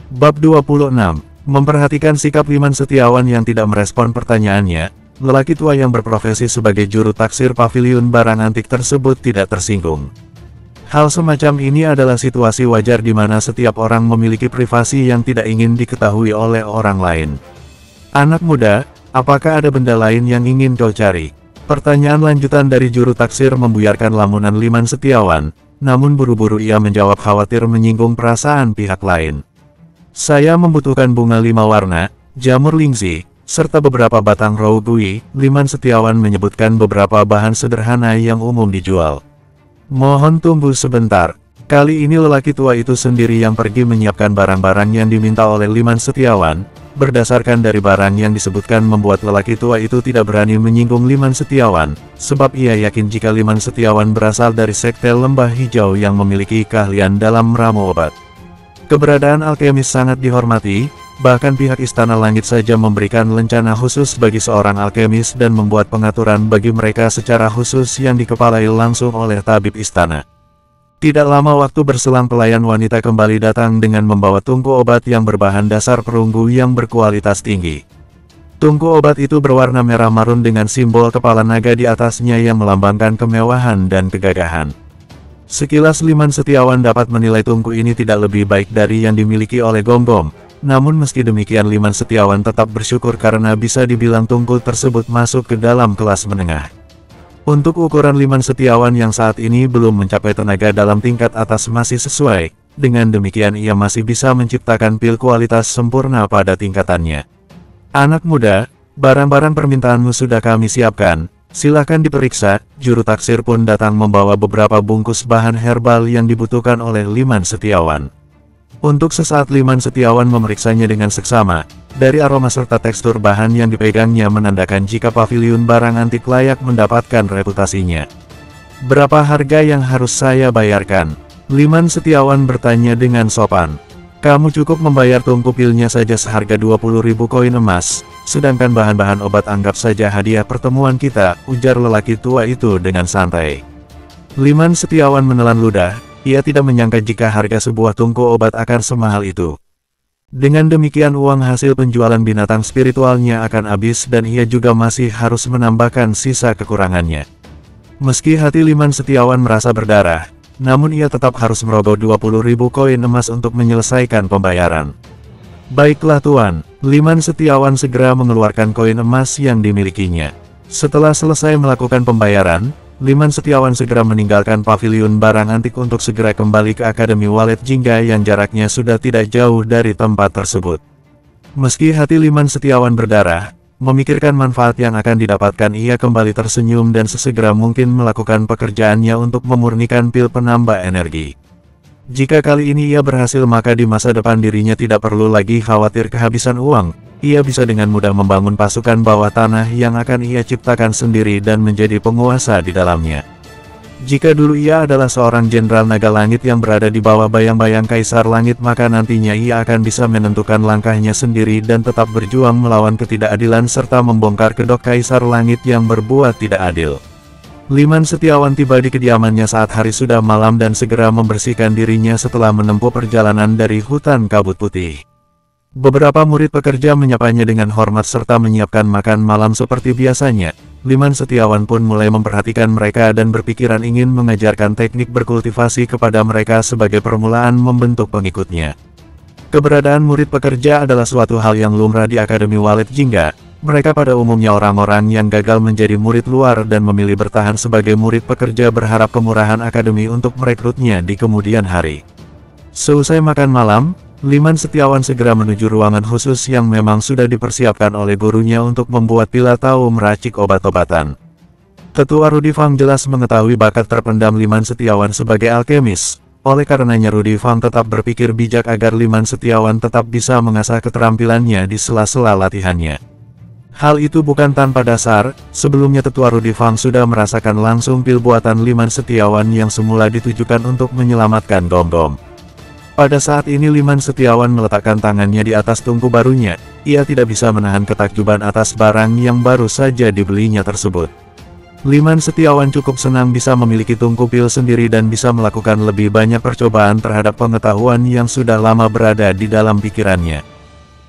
Bab 26. Memperhatikan sikap Liman Setiawan yang tidak merespon pertanyaannya, lelaki tua yang berprofesi sebagai juru taksir paviliun barang antik tersebut tidak tersinggung. Hal semacam ini adalah situasi wajar di mana setiap orang memiliki privasi yang tidak ingin diketahui oleh orang lain. Anak muda, apakah ada benda lain yang ingin kau cari? Pertanyaan lanjutan dari juru taksir membuyarkan lamunan Liman Setiawan, namun buru-buru ia menjawab khawatir menyinggung perasaan pihak lain. Saya membutuhkan bunga 5 warna, jamur lingzi, serta beberapa batang raugui. Liman Setiawan menyebutkan beberapa bahan sederhana yang umum dijual. Mohon tunggu sebentar. Kali ini lelaki tua itu sendiri yang pergi menyiapkan barang-barang yang diminta oleh Liman Setiawan. Berdasarkan dari barang yang disebutkan membuat lelaki tua itu tidak berani menyinggung Liman Setiawan, sebab ia yakin jika Liman Setiawan berasal dari sekte lembah hijau yang memiliki keahlian dalam meramu obat. Keberadaan alkemis sangat dihormati, bahkan pihak Istana Langit saja memberikan lencana khusus bagi seorang alkemis dan membuat pengaturan bagi mereka secara khusus yang dikepalai langsung oleh tabib istana. Tidak lama waktu berselang pelayan wanita kembali datang dengan membawa tungku obat yang berbahan dasar perunggu yang berkualitas tinggi. Tungku obat itu berwarna merah marun dengan simbol kepala naga di atasnya yang melambangkan kemewahan dan kegagahan. Sekilas Liman Setiawan dapat menilai tungku ini tidak lebih baik dari yang dimiliki oleh Gombom. Namun meski demikian Liman Setiawan tetap bersyukur karena bisa dibilang tungku tersebut masuk ke dalam kelas menengah. Untuk ukuran Liman Setiawan yang saat ini belum mencapai tenaga dalam tingkat atas masih sesuai, dengan demikian ia masih bisa menciptakan pil kualitas sempurna pada tingkatannya. Anak muda, barang-barang permintaanmu sudah kami siapkan, silahkan diperiksa. Juru taksir pun datang membawa beberapa bungkus bahan herbal yang dibutuhkan oleh Liman Setiawan. Untuk sesaat Liman Setiawan memeriksanya dengan seksama. Dari aroma serta tekstur bahan yang dipegangnya menandakan jika paviliun barang antik layak mendapatkan reputasinya. Berapa harga yang harus saya bayarkan? Liman Setiawan bertanya dengan sopan. Kamu cukup membayar tungku pilnya saja seharga 20.000 koin emas, sedangkan bahan-bahan obat anggap saja hadiah pertemuan kita, ujar lelaki tua itu dengan santai. Liman Setiawan menelan ludah, ia tidak menyangka jika harga sebuah tungku obat akan semahal itu. Dengan demikian uang hasil penjualan binatang spiritualnya akan habis dan ia juga masih harus menambahkan sisa kekurangannya. Meski hati Liman Setiawan merasa berdarah, namun ia tetap harus merogoh 20.000 koin emas untuk menyelesaikan pembayaran. Baiklah tuan, Liman Setiawan segera mengeluarkan koin emas yang dimilikinya. Setelah selesai melakukan pembayaran, Liman Setiawan segera meninggalkan paviliun barang antik untuk segera kembali ke Akademi Walet Jingga yang jaraknya sudah tidak jauh dari tempat tersebut. Meski hati Liman Setiawan berdarah, memikirkan manfaat yang akan didapatkan, ia kembali tersenyum dan sesegera mungkin melakukan pekerjaannya untuk memurnikan pil penambah energi. Jika kali ini ia berhasil, maka di masa depan dirinya tidak perlu lagi khawatir kehabisan uang. Ia bisa dengan mudah membangun pasukan bawah tanah yang akan ia ciptakan sendiri dan menjadi penguasa di dalamnya. Jika dulu ia adalah seorang jenderal naga langit yang berada di bawah bayang-bayang Kaisar Langit, maka nantinya ia akan bisa menentukan langkahnya sendiri dan tetap berjuang melawan ketidakadilan serta membongkar kedok Kaisar Langit yang berbuat tidak adil. Liman Setiawan tiba di kediamannya saat hari sudah malam dan segera membersihkan dirinya setelah menempuh perjalanan dari hutan kabut putih. Beberapa murid pekerja menyapanya dengan hormat serta menyiapkan makan malam seperti biasanya. Liman Setiawan pun mulai memperhatikan mereka dan berpikiran ingin mengajarkan teknik berkultivasi kepada mereka sebagai permulaan membentuk pengikutnya. Keberadaan murid pekerja adalah suatu hal yang lumrah di Akademi Walet Jingga. Mereka pada umumnya orang-orang yang gagal menjadi murid luar dan memilih bertahan sebagai murid pekerja berharap kemurahan akademi untuk merekrutnya di kemudian hari. Seusai makan malam, Liman Setiawan segera menuju ruangan khusus yang memang sudah dipersiapkan oleh gurunya untuk membuat pila tahu meracik obat-obatan. Tetua Rudi Fang jelas mengetahui bakat terpendam Liman Setiawan sebagai alkemis. Oleh karenanya Rudi Fang tetap berpikir bijak agar Liman Setiawan tetap bisa mengasah keterampilannya di sela-sela latihannya. Hal itu bukan tanpa dasar, sebelumnya Tetua Rudi Fang sudah merasakan langsung pil buatan Liman Setiawan yang semula ditujukan untuk menyelamatkan Gombom. Pada saat ini Liman Setiawan meletakkan tangannya di atas tungku barunya. Ia tidak bisa menahan ketakjuban atas barang yang baru saja dibelinya tersebut. Liman Setiawan cukup senang bisa memiliki tungku pil sendiri dan bisa melakukan lebih banyak percobaan terhadap pengetahuan yang sudah lama berada di dalam pikirannya.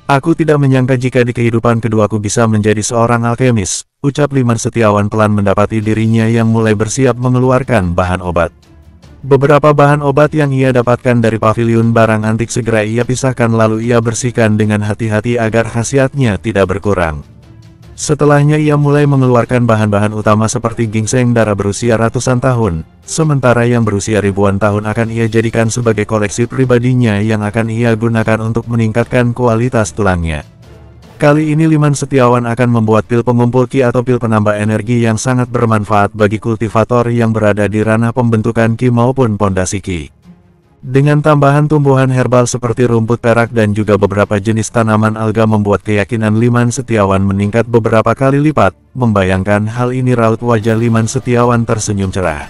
Aku tidak menyangka jika di kehidupan keduaku bisa menjadi seorang alkemis, ucap Liman Setiawan pelan mendapati dirinya yang mulai bersiap mengeluarkan bahan obat. Beberapa bahan obat yang ia dapatkan dari paviliun barang antik segera ia pisahkan lalu ia bersihkan dengan hati-hati agar khasiatnya tidak berkurang. Setelahnya ia mulai mengeluarkan bahan-bahan utama seperti ginseng darah berusia ratusan tahun, sementara yang berusia ribuan tahun akan ia jadikan sebagai koleksi pribadinya yang akan ia gunakan untuk meningkatkan kualitas tulangnya. Kali ini Liman Setiawan akan membuat pil pengumpul ki atau pil penambah energi yang sangat bermanfaat bagi kultivator yang berada di ranah pembentukan ki maupun pondasi ki. Dengan tambahan tumbuhan herbal seperti rumput perak dan juga beberapa jenis tanaman alga membuat keyakinan Liman Setiawan meningkat beberapa kali lipat. Membayangkan hal ini raut wajah Liman Setiawan tersenyum cerah.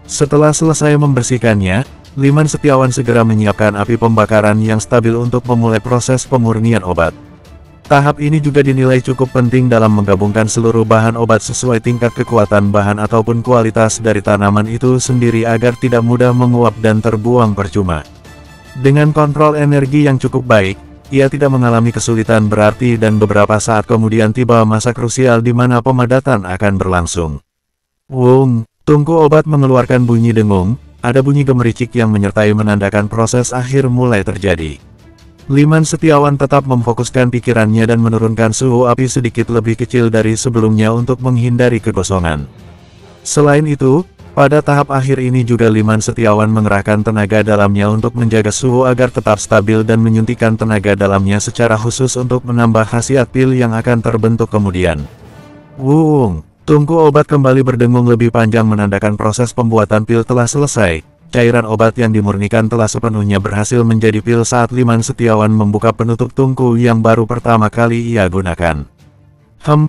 Setelah selesai membersihkannya, Liman Setiawan segera menyiapkan api pembakaran yang stabil untuk memulai proses pemurnian obat. Tahap ini juga dinilai cukup penting dalam menggabungkan seluruh bahan obat sesuai tingkat kekuatan bahan ataupun kualitas dari tanaman itu sendiri agar tidak mudah menguap dan terbuang percuma. Dengan kontrol energi yang cukup baik, ia tidak mengalami kesulitan berarti dan beberapa saat kemudian tiba masa krusial di mana pemadatan akan berlangsung. Wung, tungku obat mengeluarkan bunyi dengung, ada bunyi gemericik yang menyertai menandakan proses akhir mulai terjadi. Liman Setiawan tetap memfokuskan pikirannya dan menurunkan suhu api sedikit lebih kecil dari sebelumnya untuk menghindari kegosongan. Selain itu, pada tahap akhir ini juga Liman Setiawan mengerahkan tenaga dalamnya untuk menjaga suhu agar tetap stabil dan menyuntikkan tenaga dalamnya secara khusus untuk menambah khasiat pil yang akan terbentuk kemudian. Wung, tungku obat kembali berdengung lebih panjang menandakan proses pembuatan pil telah selesai. Cairan obat yang dimurnikan telah sepenuhnya berhasil menjadi pil saat Liman Setiawan membuka penutup tungku yang baru pertama kali ia gunakan.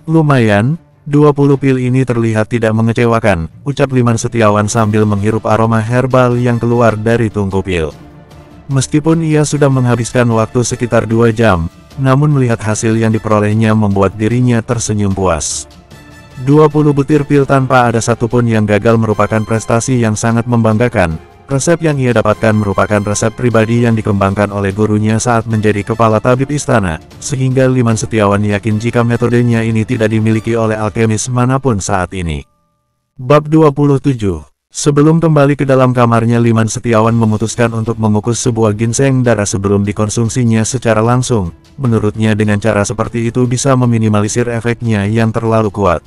Lumayan, 20 pil ini terlihat tidak mengecewakan, ucap Liman Setiawan sambil menghirup aroma herbal yang keluar dari tungku pil. Meskipun ia sudah menghabiskan waktu sekitar 2 jam, namun melihat hasil yang diperolehnya membuat dirinya tersenyum puas. 20 butir pil tanpa ada satupun yang gagal merupakan prestasi yang sangat membanggakan. Resep yang ia dapatkan merupakan resep pribadi yang dikembangkan oleh gurunya saat menjadi kepala tabib istana, sehingga Liman Setiawan yakin jika metodenya ini tidak dimiliki oleh alkemis manapun saat ini. Bab 27. Sebelum kembali ke dalam kamarnya, Liman Setiawan memutuskan untuk mengukus sebuah ginseng darah sebelum dikonsumsinya secara langsung. Menurutnya dengan cara seperti itu bisa meminimalisir efeknya yang terlalu kuat.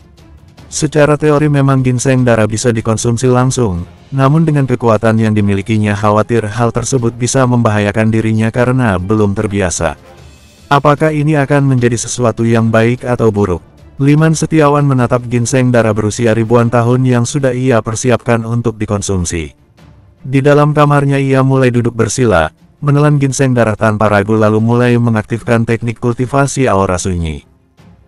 Secara teori memang ginseng darah bisa dikonsumsi langsung, namun dengan kekuatan yang dimilikinya khawatir hal tersebut bisa membahayakan dirinya karena belum terbiasa. Apakah ini akan menjadi sesuatu yang baik atau buruk? Liman Setiawan menatap ginseng darah berusia ribuan tahun yang sudah ia persiapkan untuk dikonsumsi. Di dalam kamarnya ia mulai duduk bersila, menelan ginseng darah tanpa ragu lalu mulai mengaktifkan teknik kultivasi aura sunyi.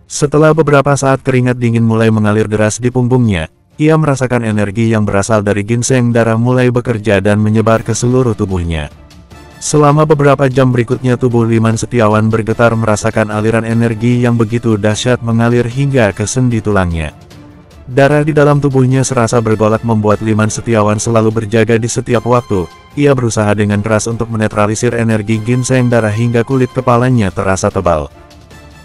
Setelah beberapa saat keringat dingin mulai mengalir deras di punggungnya, ia merasakan energi yang berasal dari ginseng darah mulai bekerja dan menyebar ke seluruh tubuhnya. Selama beberapa jam berikutnya tubuh Liman Setiawan bergetar merasakan aliran energi yang begitu dahsyat mengalir hingga ke sendi tulangnya. Darah di dalam tubuhnya serasa bergolak membuat Liman Setiawan selalu berjaga di setiap waktu. Ia berusaha dengan keras untuk menetralisir energi ginseng darah hingga kulit kepalanya terasa tebal.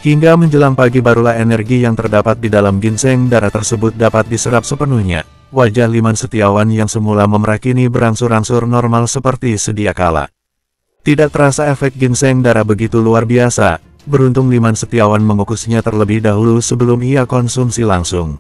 Hingga menjelang pagi barulah energi yang terdapat di dalam ginseng darah tersebut dapat diserap sepenuhnya. Wajah Liman Setiawan yang semula memerah kini berangsur-angsur normal seperti sedia kala. Tidak terasa efek ginseng darah begitu luar biasa, beruntung Liman Setiawan mengukusnya terlebih dahulu sebelum ia konsumsi langsung.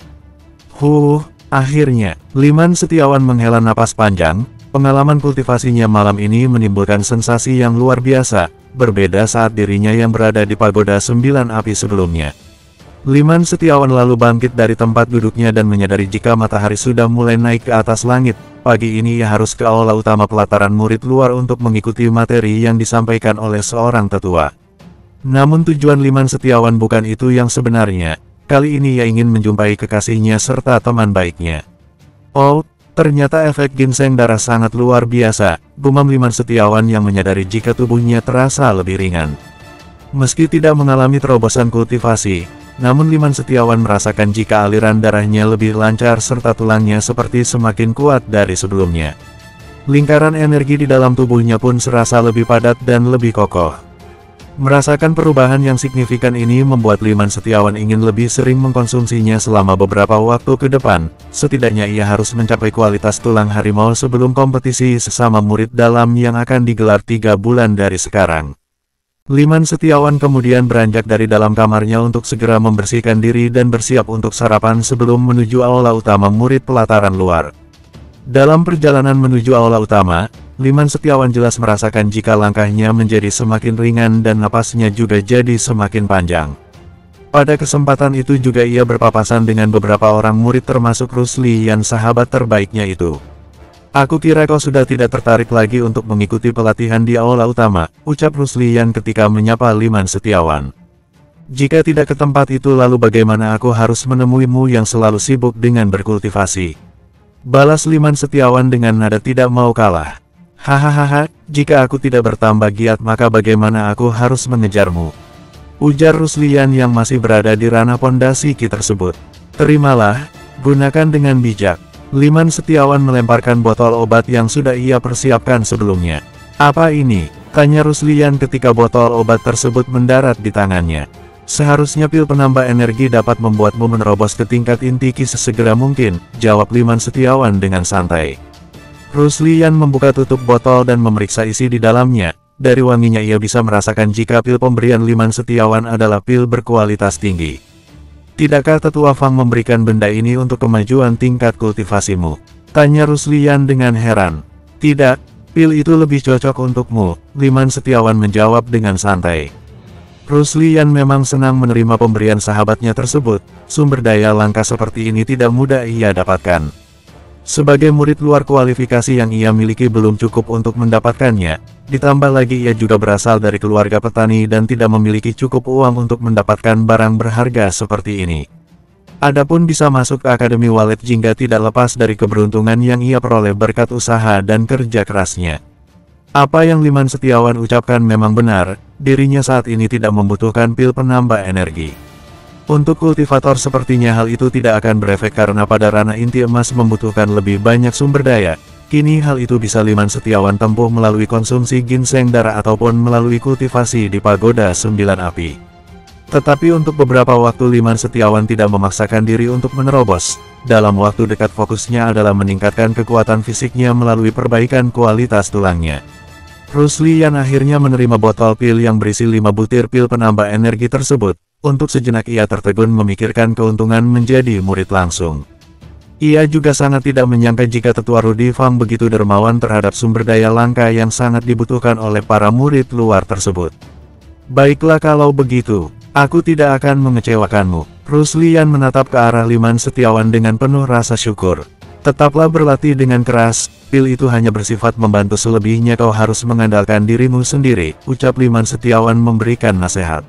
Akhirnya, Liman Setiawan menghela napas panjang. Pengalaman kultivasinya malam ini menimbulkan sensasi yang luar biasa, berbeda saat dirinya yang berada di pagoda 9 api sebelumnya. Liman Setiawan lalu bangkit dari tempat duduknya dan menyadari jika matahari sudah mulai naik ke atas langit. Pagi ini ia harus ke aula utama pelataran murid luar untuk mengikuti materi yang disampaikan oleh seorang tetua. Namun tujuan Liman Setiawan bukan itu yang sebenarnya. Kali ini ia ingin menjumpai kekasihnya serta teman baiknya. Oh, ternyata efek ginseng darah sangat luar biasa, gumam Liman Setiawan yang menyadari jika tubuhnya terasa lebih ringan. Meski tidak mengalami terobosan kultivasi, Namun Liman Setiawan merasakan jika aliran darahnya lebih lancar serta tulangnya seperti semakin kuat dari sebelumnya. Lingkaran energi di dalam tubuhnya pun serasa lebih padat dan lebih kokoh. Merasakan perubahan yang signifikan ini membuat Liman Setiawan ingin lebih sering mengkonsumsinya selama beberapa waktu ke depan. Setidaknya ia harus mencapai kualitas tulang harimau sebelum kompetisi sesama murid dalam yang akan digelar 3 bulan dari sekarang. Liman Setiawan kemudian beranjak dari dalam kamarnya untuk segera membersihkan diri dan bersiap untuk sarapan sebelum menuju aula utama murid pelataran luar. Dalam perjalanan menuju aula utama, Liman Setiawan jelas merasakan jika langkahnya menjadi semakin ringan dan napasnya juga jadi semakin panjang. Pada kesempatan itu juga ia berpapasan dengan beberapa orang murid termasuk Rusli yang sahabat terbaiknya itu. "Aku kira kau sudah tidak tertarik lagi untuk mengikuti pelatihan di aula utama," ucap Ruslian ketika menyapa Liman Setiawan. "Jika tidak ke tempat itu lalu bagaimana aku harus menemuimu yang selalu sibuk dengan berkultivasi?" Balas Liman Setiawan dengan nada tidak mau kalah. "Hahaha, jika aku tidak bertambah giat maka bagaimana aku harus mengejarmu?" ujar Ruslian yang masih berada di ranah pondasi Ki tersebut. "Terimalah, gunakan dengan bijak." Liman Setiawan melemparkan botol obat yang sudah ia persiapkan sebelumnya. "Apa ini?" tanya Ruslian ketika botol obat tersebut mendarat di tangannya. "Seharusnya pil penambah energi dapat membuatmu menerobos ke tingkat inti Ki sesegera mungkin," jawab Liman Setiawan dengan santai. Ruslian membuka tutup botol dan memeriksa isi di dalamnya. Dari wanginya ia bisa merasakan jika pil pemberian Liman Setiawan adalah pil berkualitas tinggi. "Tidakkah Tetua Fang memberikan benda ini untuk kemajuan tingkat kultivasimu?" tanya Ruslian dengan heran. "Tidak, pil itu lebih cocok untukmu," Liman Setiawan menjawab dengan santai. Ruslian memang senang menerima pemberian sahabatnya tersebut. Sumber daya langka seperti ini tidak mudah ia dapatkan. Sebagai murid luar kualifikasi yang ia miliki belum cukup untuk mendapatkannya, ditambah lagi ia juga berasal dari keluarga petani dan tidak memiliki cukup uang untuk mendapatkan barang berharga seperti ini. Adapun bisa masuk ke Akademi Walet Jingga tidak lepas dari keberuntungan yang ia peroleh berkat usaha dan kerja kerasnya. Apa yang Liman Setiawan ucapkan memang benar, dirinya saat ini tidak membutuhkan pil penambah energi. Untuk kultivator sepertinya hal itu tidak akan berefek karena pada ranah inti emas membutuhkan lebih banyak sumber daya. Kini hal itu bisa Liman Setiawan tempuh melalui konsumsi ginseng darah ataupun melalui kultivasi di Pagoda 9 Api. Tetapi untuk beberapa waktu Liman Setiawan tidak memaksakan diri untuk menerobos. Dalam waktu dekat fokusnya adalah meningkatkan kekuatan fisiknya melalui perbaikan kualitas tulangnya. Ruslian akhirnya menerima botol pil yang berisi 5 butir pil penambah energi tersebut. Untuk sejenak ia tertegun memikirkan keuntungan menjadi murid langsung. Ia juga sangat tidak menyangka jika Tetua Rudi Fang begitu dermawan terhadap sumber daya langka yang sangat dibutuhkan oleh para murid luar tersebut. "Baiklah kalau begitu, aku tidak akan mengecewakanmu." Ruslian menatap ke arah Liman Setiawan dengan penuh rasa syukur. "Tetaplah berlatih dengan keras, pil itu hanya bersifat membantu, selebihnya kau harus mengandalkan dirimu sendiri," ucap Liman Setiawan memberikan nasihat.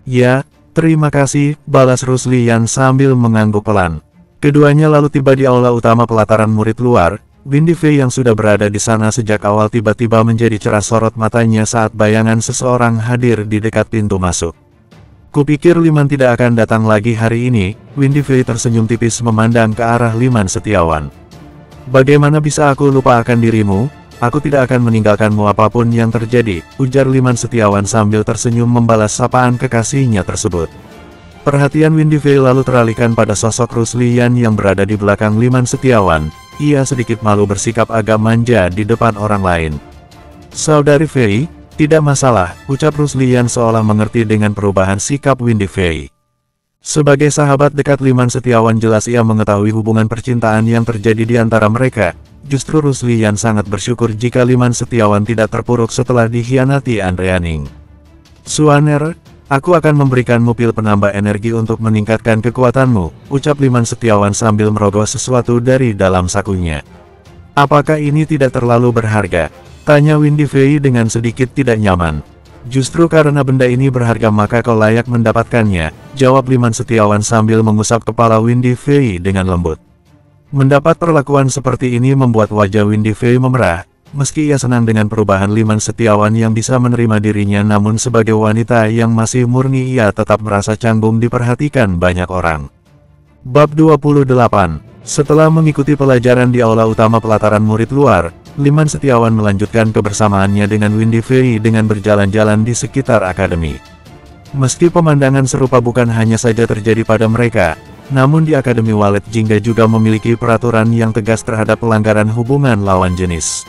"Ya, terima kasih," balas Ruslian sambil mengangguk pelan. Keduanya lalu tiba di aula utama pelataran murid luar. Windy Fei yang sudah berada di sana sejak awal tiba-tiba menjadi cerah sorot matanya saat bayangan seseorang hadir di dekat pintu masuk. "Kupikir Liman tidak akan datang lagi hari ini." Windy Fei tersenyum tipis memandang ke arah Liman Setiawan. "Bagaimana bisa aku lupa akan dirimu? Aku tidak akan meninggalkanmu apapun yang terjadi," ujar Liman Setiawan sambil tersenyum membalas sapaan kekasihnya tersebut. Perhatian Windy Fei lalu teralihkan pada sosok Ruslian yang berada di belakang Liman Setiawan. Ia sedikit malu bersikap agak manja di depan orang lain. "Saudari Fei, tidak masalah," ucap Ruslian seolah mengerti dengan perubahan sikap Windy Fei. Sebagai sahabat dekat Liman Setiawan jelas ia mengetahui hubungan percintaan yang terjadi di antara mereka. Justru Ruslian sangat bersyukur jika Liman Setiawan tidak terpuruk setelah dikhianati Andreaning. "Suaner, aku akan memberikanmu pil penambah energi untuk meningkatkan kekuatanmu," ucap Liman Setiawan sambil merogoh sesuatu dari dalam sakunya. "Apakah ini tidak terlalu berharga?" tanya Windy Fei dengan sedikit tidak nyaman. "Justru karena benda ini berharga maka kau layak mendapatkannya," jawab Liman Setiawan sambil mengusap kepala Windy Fei dengan lembut. Mendapat perlakuan seperti ini membuat wajah Windy Fei memerah. Meski ia senang dengan perubahan Liman Setiawan yang bisa menerima dirinya, namun sebagai wanita yang masih murni ia tetap merasa canggung diperhatikan banyak orang. Bab 28. Setelah mengikuti pelajaran di aula utama pelataran murid luar, Liman Setiawan melanjutkan kebersamaannya dengan Windy Fei dengan berjalan-jalan di sekitar akademi. Meski pemandangan serupa bukan hanya saja terjadi pada mereka, namun di Akademi Walet Jingga juga memiliki peraturan yang tegas terhadap pelanggaran hubungan lawan jenis.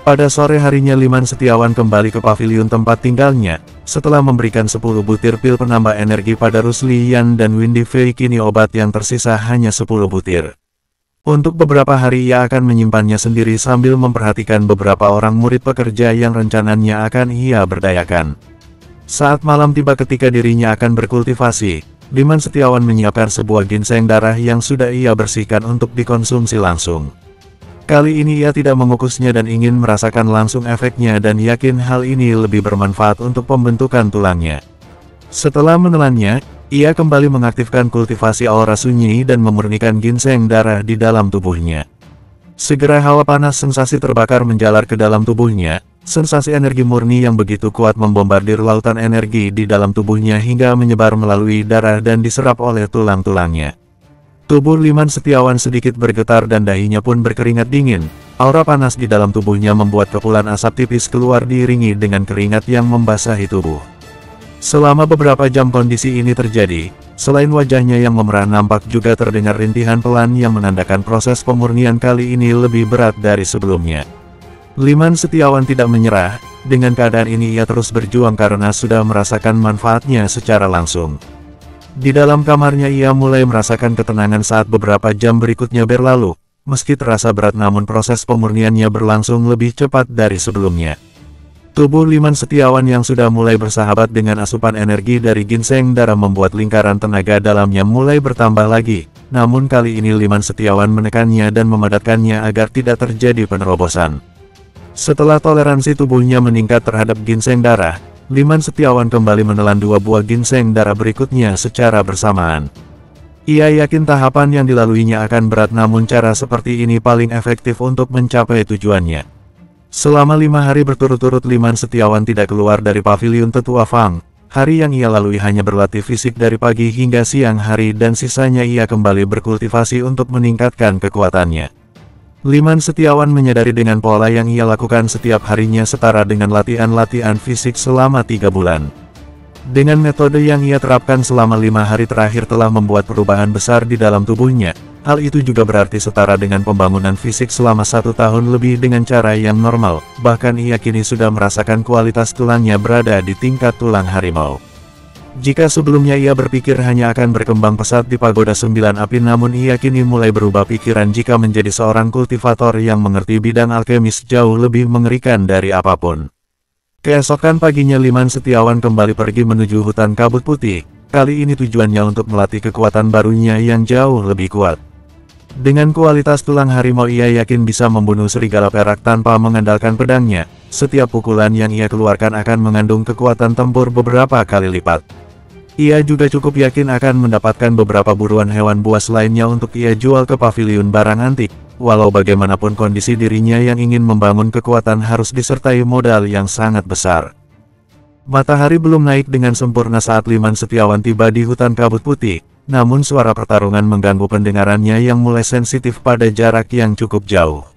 Pada sore harinya Liman Setiawan kembali ke paviliun tempat tinggalnya, setelah memberikan 10 butir pil penambah energi pada Rusli Yan dan Windy Fei. Kini obat yang tersisa hanya 10 butir. Untuk beberapa hari ia akan menyimpannya sendiri sambil memperhatikan beberapa orang murid pekerja yang rencananya akan ia berdayakan. Saat malam tiba ketika dirinya akan berkultivasi, Liman Setiawan menyiapkan sebuah ginseng darah yang sudah ia bersihkan untuk dikonsumsi langsung. Kali ini ia tidak mengukusnya dan ingin merasakan langsung efeknya dan yakin hal ini lebih bermanfaat untuk pembentukan tulangnya. Setelah menelannya, ia kembali mengaktifkan kultivasi aura sunyi dan memurnikan ginseng darah di dalam tubuhnya. Segera hawa panas sensasi terbakar menjalar ke dalam tubuhnya, sensasi energi murni yang begitu kuat membombardir lautan energi di dalam tubuhnya hingga menyebar melalui darah dan diserap oleh tulang-tulangnya. Tubuh Liman Setiawan sedikit bergetar dan dahinya pun berkeringat dingin. Aura panas di dalam tubuhnya membuat kepulan asap tipis keluar diiringi dengan keringat yang membasahi tubuh. Selama beberapa jam kondisi ini terjadi, selain wajahnya yang memerah nampak juga terdengar rintihan pelan yang menandakan proses pemurnian kali ini lebih berat dari sebelumnya. Liman Setiawan tidak menyerah, dengan keadaan ini ia terus berjuang karena sudah merasakan manfaatnya secara langsung. Di dalam kamarnya ia mulai merasakan ketenangan saat beberapa jam berikutnya berlalu, meski terasa berat namun proses pemurniannya berlangsung lebih cepat dari sebelumnya. Tubuh Liman Setiawan yang sudah mulai bersahabat dengan asupan energi dari ginseng darah membuat lingkaran tenaga dalamnya mulai bertambah lagi, namun kali ini Liman Setiawan menekannya dan memadatkannya agar tidak terjadi penerobosan. Setelah toleransi tubuhnya meningkat terhadap ginseng darah, Liman Setiawan kembali menelan 2 buah ginseng darah berikutnya secara bersamaan. Ia yakin tahapan yang dilaluinya akan berat namun cara seperti ini paling efektif untuk mencapai tujuannya. Selama 5 hari berturut-turut Liman Setiawan tidak keluar dari paviliun Tetua Fang. Hari yang ia lalui hanya berlatih fisik dari pagi hingga siang hari dan sisanya ia kembali berkultivasi untuk meningkatkan kekuatannya. Liman Setiawan menyadari dengan pola yang ia lakukan setiap harinya setara dengan latihan-latihan fisik selama 3 bulan. Dengan metode yang ia terapkan selama 5 hari terakhir telah membuat perubahan besar di dalam tubuhnya. Hal itu juga berarti setara dengan pembangunan fisik selama 1 tahun lebih dengan cara yang normal. Bahkan ia kini sudah merasakan kualitas tulangnya berada di tingkat tulang harimau. Jika sebelumnya ia berpikir hanya akan berkembang pesat di Pagoda 9 Api, namun ia kini mulai berubah pikiran jika menjadi seorang kultivator yang mengerti bidang alkemis jauh lebih mengerikan dari apapun. Keesokan paginya Liman Setiawan kembali pergi menuju hutan kabut putih, kali ini tujuannya untuk melatih kekuatan barunya yang jauh lebih kuat. Dengan kualitas tulang harimau ia yakin bisa membunuh serigala perak tanpa mengandalkan pedangnya, setiap pukulan yang ia keluarkan akan mengandung kekuatan tempur beberapa kali lipat. Ia juga cukup yakin akan mendapatkan beberapa buruan hewan buas lainnya untuk ia jual ke paviliun barang antik. Walau bagaimanapun kondisi dirinya yang ingin membangun kekuatan harus disertai modal yang sangat besar. Matahari belum naik dengan sempurna saat Liman Setiawan tiba di hutan kabut putih, namun suara pertarungan mengganggu pendengarannya yang mulai sensitif pada jarak yang cukup jauh.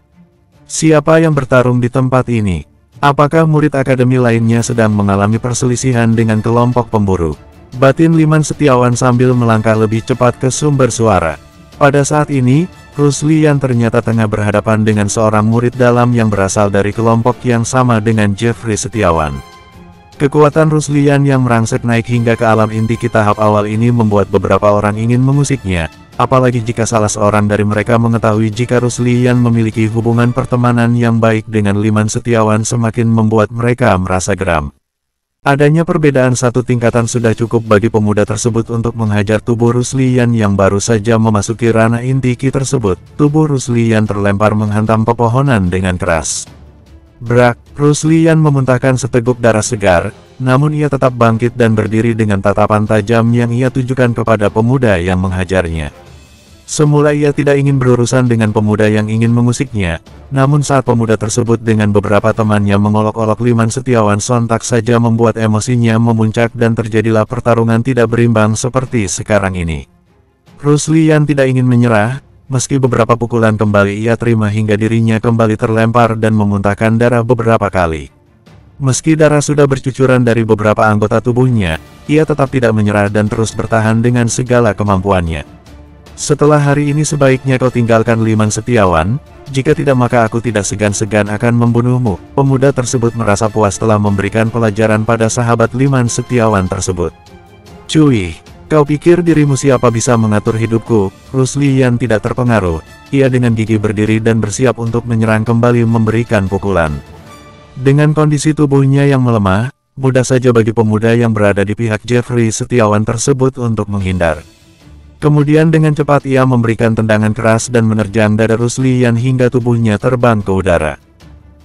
Siapa yang bertarung di tempat ini? Apakah murid akademi lainnya sedang mengalami perselisihan dengan kelompok pemburu? Batin Liman Setiawan sambil melangkah lebih cepat ke sumber suara. Pada saat ini, Rusli Yan ternyata tengah berhadapan dengan seorang murid dalam yang berasal dari kelompok yang sama dengan Jeffrey Setiawan. Kekuatan Rusli Yan yang merangsek naik hingga ke alam inti tahap awal ini membuat beberapa orang ingin mengusiknya, apalagi jika salah seorang dari mereka mengetahui jika Rusli Yan memiliki hubungan pertemanan yang baik dengan Liman Setiawan semakin membuat mereka merasa geram. Adanya perbedaan satu tingkatan sudah cukup bagi pemuda tersebut untuk menghajar tubuh Rusli Yan yang baru saja memasuki ranah inti ki tersebut. Tubuh Rusli Yan terlempar menghantam pepohonan dengan keras. Brak, Rusli Yan memuntahkan seteguk darah segar, namun ia tetap bangkit dan berdiri dengan tatapan tajam yang ia tujukan kepada pemuda yang menghajarnya. Semula ia tidak ingin berurusan dengan pemuda yang ingin mengusiknya, namun saat pemuda tersebut dengan beberapa temannya mengolok-olok Liman Setiawan sontak saja membuat emosinya memuncak dan terjadilah pertarungan tidak berimbang seperti sekarang ini. Ruslian tidak ingin menyerah, meski beberapa pukulan kembali ia terima hingga dirinya kembali terlempar dan memuntahkan darah beberapa kali. Meski darah sudah bercucuran dari beberapa anggota tubuhnya, ia tetap tidak menyerah dan terus bertahan dengan segala kemampuannya. Setelah hari ini sebaiknya kau tinggalkan Liman Setiawan, jika tidak maka aku tidak segan-segan akan membunuhmu. Pemuda tersebut merasa puas telah memberikan pelajaran pada sahabat Liman Setiawan tersebut. Cuy, kau pikir dirimu siapa bisa mengatur hidupku? Ruslian tidak terpengaruh, ia dengan gigih berdiri dan bersiap untuk menyerang kembali memberikan pukulan. Dengan kondisi tubuhnya yang melemah, mudah saja bagi pemuda yang berada di pihak Jeffrey Setiawan tersebut untuk menghindar. Kemudian dengan cepat ia memberikan tendangan keras dan menerjang dada Ruslian hingga tubuhnya terbang ke udara.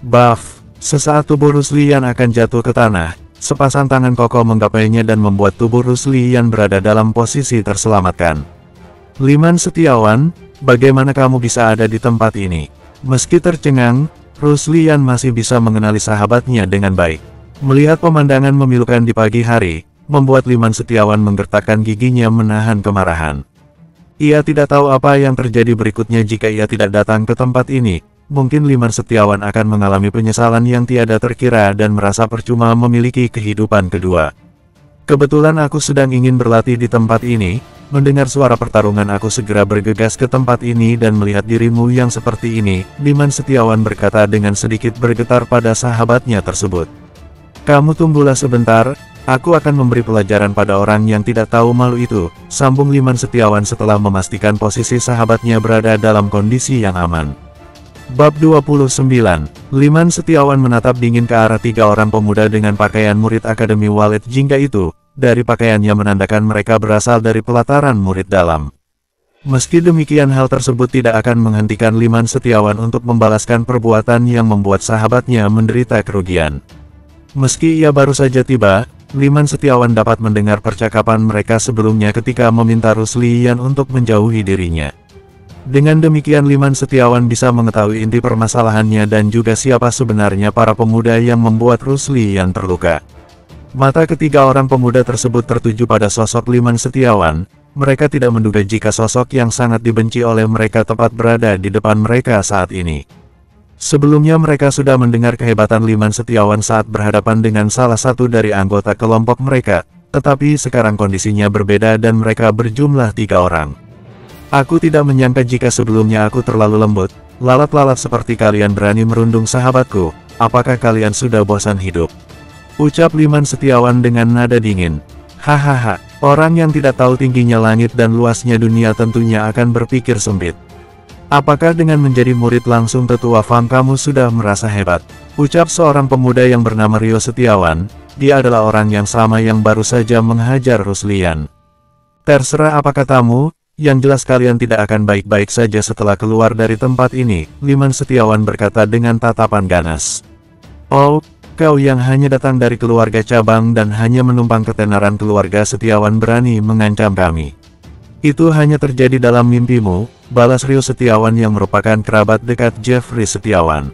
Buff! Sesaat tubuh Ruslian akan jatuh ke tanah, sepasang tangan kokoh menggapainya dan membuat tubuh Ruslian berada dalam posisi terselamatkan. Liman Setiawan, bagaimana kamu bisa ada di tempat ini? Meski tercengang, Ruslian masih bisa mengenali sahabatnya dengan baik. Melihat pemandangan memilukan di pagi hari, membuat Liman Setiawan menggertakkan giginya menahan kemarahan. Ia tidak tahu apa yang terjadi berikutnya jika ia tidak datang ke tempat ini. Mungkin Liman Setiawan akan mengalami penyesalan yang tiada terkira dan merasa percuma memiliki kehidupan kedua. Kebetulan aku sedang ingin berlatih di tempat ini. Mendengar suara pertarungan aku segera bergegas ke tempat ini dan melihat dirimu yang seperti ini, Liman Setiawan berkata dengan sedikit bergetar pada sahabatnya tersebut. Kamu tunggulah sebentar. Aku akan memberi pelajaran pada orang yang tidak tahu malu itu, sambung Liman Setiawan setelah memastikan posisi sahabatnya berada dalam kondisi yang aman. Bab 29. Liman Setiawan menatap dingin ke arah tiga orang pemuda dengan pakaian murid Akademi Walet Jingga itu, dari pakaiannya menandakan mereka berasal dari pelataran murid dalam. Meski demikian hal tersebut tidak akan menghentikan Liman Setiawan untuk membalaskan perbuatan yang membuat sahabatnya menderita kerugian. Meski ia baru saja tiba, Liman Setiawan dapat mendengar percakapan mereka sebelumnya ketika meminta Ruslian untuk menjauhi dirinya. Dengan demikian Liman Setiawan bisa mengetahui inti permasalahannya dan juga siapa sebenarnya para pemuda yang membuat Ruslian terluka. Mata ketiga orang pemuda tersebut tertuju pada sosok Liman Setiawan. Mereka tidak menduga jika sosok yang sangat dibenci oleh mereka tepat berada di depan mereka saat ini. Sebelumnya mereka sudah mendengar kehebatan Liman Setiawan saat berhadapan dengan salah satu dari anggota kelompok mereka, tetapi sekarang kondisinya berbeda dan mereka berjumlah 3 orang. Aku tidak menyangka jika sebelumnya aku terlalu lembut, lalat-lalat seperti kalian berani merundung sahabatku. Apakah kalian sudah bosan hidup? Ucap Liman Setiawan dengan nada dingin. Hahaha, orang yang tidak tahu tingginya langit dan luasnya dunia tentunya akan berpikir sempit. Apakah dengan menjadi murid langsung tetua Fang kamu sudah merasa hebat? Ucap seorang pemuda yang bernama Rio Setiawan. Dia adalah orang yang sama yang baru saja menghajar Ruslian. Terserah apa katamu, yang jelas kalian tidak akan baik-baik saja setelah keluar dari tempat ini, Liman Setiawan berkata dengan tatapan ganas. Oh, kau yang hanya datang dari keluarga cabang dan hanya menumpang ketenaran keluarga Setiawan berani mengancam kami. Itu hanya terjadi dalam mimpimu, balas Rio Setiawan yang merupakan kerabat dekat Jeffrey Setiawan.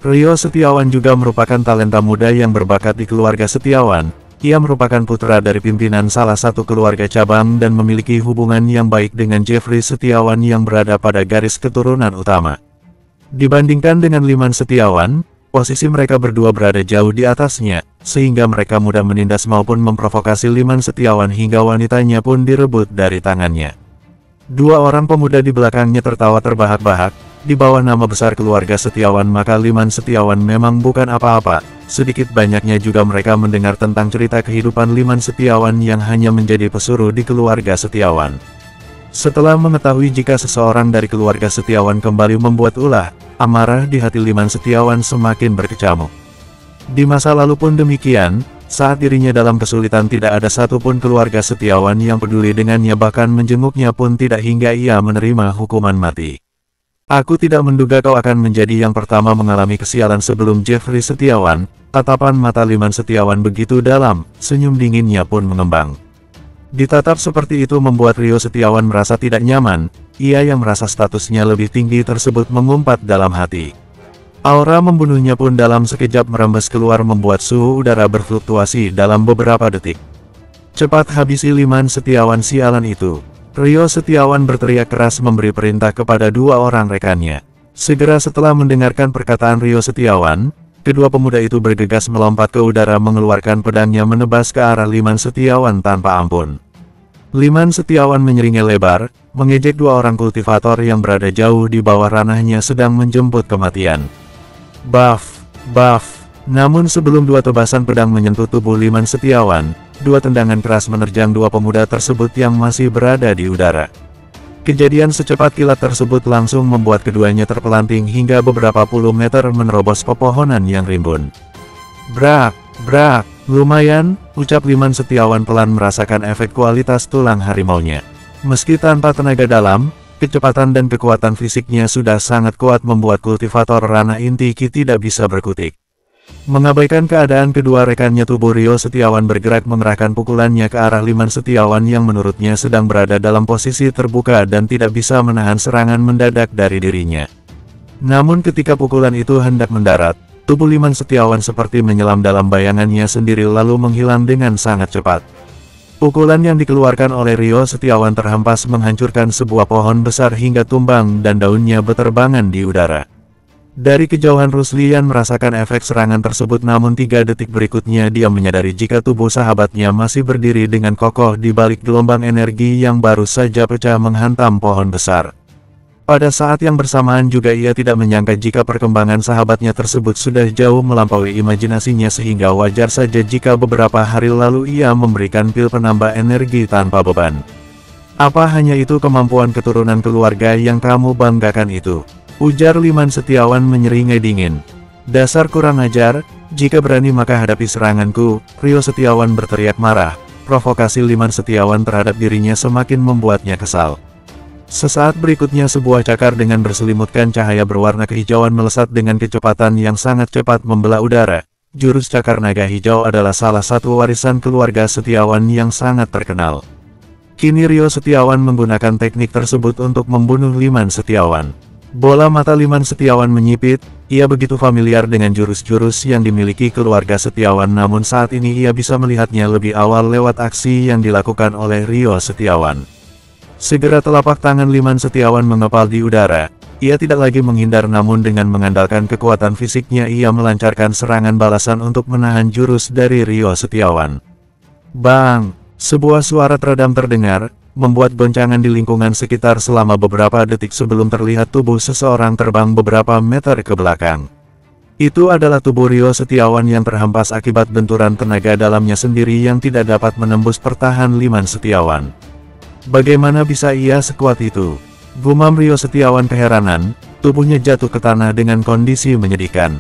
Rio Setiawan juga merupakan talenta muda yang berbakat di keluarga Setiawan. Ia merupakan putra dari pimpinan salah satu keluarga cabang dan memiliki hubungan yang baik dengan Jeffrey Setiawan yang berada pada garis keturunan utama. Dibandingkan dengan Liman Setiawan, posisi mereka berdua berada jauh di atasnya, sehingga mereka mudah menindas maupun memprovokasi Liman Setiawan hingga wanitanya pun direbut dari tangannya. 2 orang pemuda di belakangnya tertawa terbahak-bahak. Di bawah nama besar keluarga Setiawan maka Liman Setiawan memang bukan apa-apa. Sedikit banyaknya juga mereka mendengar tentang cerita kehidupan Liman Setiawan yang hanya menjadi pesuruh di keluarga Setiawan. Setelah mengetahui jika seseorang dari keluarga Setiawan kembali membuat ulah, amarah di hati Liman Setiawan semakin berkecamuk. Di masa lalu pun demikian, saat dirinya dalam kesulitan tidak ada satupun keluarga Setiawan yang peduli dengannya, bahkan menjenguknya pun tidak hingga ia menerima hukuman mati. Aku tidak menduga kau akan menjadi yang pertama mengalami kesialan sebelum Jeffrey Setiawan. Tatapan mata Liman Setiawan begitu dalam, senyum dinginnya pun mengembang. Ditatap seperti itu membuat Rio Setiawan merasa tidak nyaman. ia yang merasa statusnya lebih tinggi tersebut mengumpat dalam hati. Aura membunuhnya pun dalam sekejap merembes keluar membuat suhu udara berfluktuasi dalam beberapa detik. Cepat habisi Liman Setiawan sialan itu. Rio Setiawan berteriak keras memberi perintah kepada dua orang rekannya. Segera setelah mendengarkan perkataan Rio Setiawan, kedua pemuda itu bergegas melompat ke udara mengeluarkan pedangnya menebas ke arah Liman Setiawan tanpa ampun. Liman Setiawan menyeringai lebar, mengejek dua orang kultivator yang berada jauh di bawah ranahnya sedang menjemput kematian. Buff, buff. Namun sebelum dua tebasan pedang menyentuh tubuh Liman Setiawan, dua tendangan keras menerjang dua pemuda tersebut yang masih berada di udara. Kejadian secepat kilat tersebut langsung membuat keduanya terpelanting hingga beberapa puluh meter menerobos pepohonan yang rimbun. Brak, brak. Lumayan, ucap Liman Setiawan pelan merasakan efek kualitas tulang harimaunya. Meski tanpa tenaga dalam, kecepatan dan kekuatan fisiknya sudah sangat kuat membuat kultivator ranah inti Ki tidak bisa berkutik. Mengabaikan keadaan kedua rekannya, tubuh Rio Setiawan bergerak mengerahkan pukulannya ke arah Liman Setiawan yang menurutnya sedang berada dalam posisi terbuka dan tidak bisa menahan serangan mendadak dari dirinya. Namun ketika pukulan itu hendak mendarat, tubuh Liman Setiawan seperti menyelam dalam bayangannya sendiri lalu menghilang dengan sangat cepat. Pukulan yang dikeluarkan oleh Rio Setiawan terhempas menghancurkan sebuah pohon besar hingga tumbang dan daunnya beterbangan di udara. Dari kejauhan Ruslian merasakan efek serangan tersebut, namun 3 detik berikutnya dia menyadari jika tubuh sahabatnya masih berdiri dengan kokoh di balik gelombang energi yang baru saja pecah menghantam pohon besar. Pada saat yang bersamaan juga ia tidak menyangka jika perkembangan sahabatnya tersebut sudah jauh melampaui imajinasinya sehingga wajar saja jika beberapa hari lalu ia memberikan pil penambah energi tanpa beban. Apa hanya itu kemampuan keturunan keluarga yang kamu banggakan itu? Ujar Liman Setiawan menyeringai dingin. Dasar kurang ajar, jika berani maka hadapi seranganku, Rio Setiawan berteriak marah. Provokasi Liman Setiawan terhadap dirinya semakin membuatnya kesal. Sesaat berikutnya sebuah cakar dengan berselimutkan cahaya berwarna kehijauan melesat dengan kecepatan yang sangat cepat membelah udara. Jurus cakar naga hijau adalah salah satu warisan keluarga Setiawan yang sangat terkenal. Kini Rio Setiawan menggunakan teknik tersebut untuk membunuh Liman Setiawan. Bola mata Liman Setiawan menyipit, ia begitu familiar dengan jurus-jurus yang dimiliki keluarga Setiawan, namun saat ini ia bisa melihatnya lebih awal lewat aksi yang dilakukan oleh Rio Setiawan. Segera telapak tangan Liman Setiawan mengepal di udara. Ia tidak lagi menghindar, namun dengan mengandalkan kekuatan fisiknya ia melancarkan serangan balasan untuk menahan jurus dari Rio Setiawan. Bang! Sebuah suara teredam terdengar, membuat goncangan di lingkungan sekitar selama beberapa detik sebelum terlihat tubuh seseorang terbang beberapa meter ke belakang. Itu adalah tubuh Rio Setiawan yang terhempas akibat benturan tenaga dalamnya sendiri yang tidak dapat menembus pertahanan Liman Setiawan. Bagaimana bisa ia sekuat itu? Gumam Rio Setiawan keheranan, tubuhnya jatuh ke tanah dengan kondisi menyedihkan.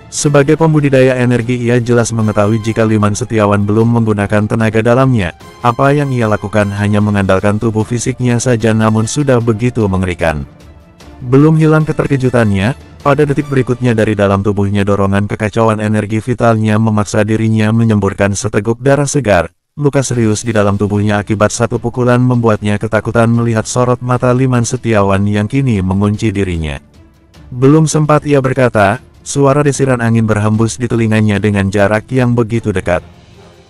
Sebagai pembudidaya energi ia jelas mengetahui jika Liman Setiawan belum menggunakan tenaga dalamnya. Apa yang ia lakukan hanya mengandalkan tubuh fisiknya saja, namun sudah begitu mengerikan. Belum hilang keterkejutannya, pada detik berikutnya dari dalam tubuhnya dorongan kekacauan energi vitalnya memaksa dirinya menyemburkan seteguk darah segar. Luka serius di dalam tubuhnya akibat satu pukulan membuatnya ketakutan melihat sorot mata Liman Setiawan yang kini mengunci dirinya. Belum sempat ia berkata, suara desiran angin berhembus di telinganya dengan jarak yang begitu dekat.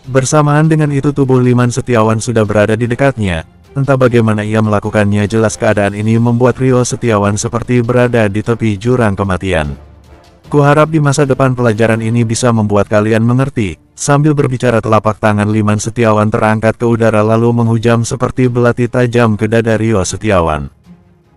Bersamaan dengan itu tubuh Liman Setiawan sudah berada di dekatnya. Entah bagaimana ia melakukannya, jelas keadaan ini membuat Rio Setiawan seperti berada di tepi jurang kematian. Kuharap di masa depan pelajaran ini bisa membuat kalian mengerti. Sambil berbicara telapak tangan Liman Setiawan terangkat ke udara lalu menghujam seperti belati tajam ke dada Rio Setiawan.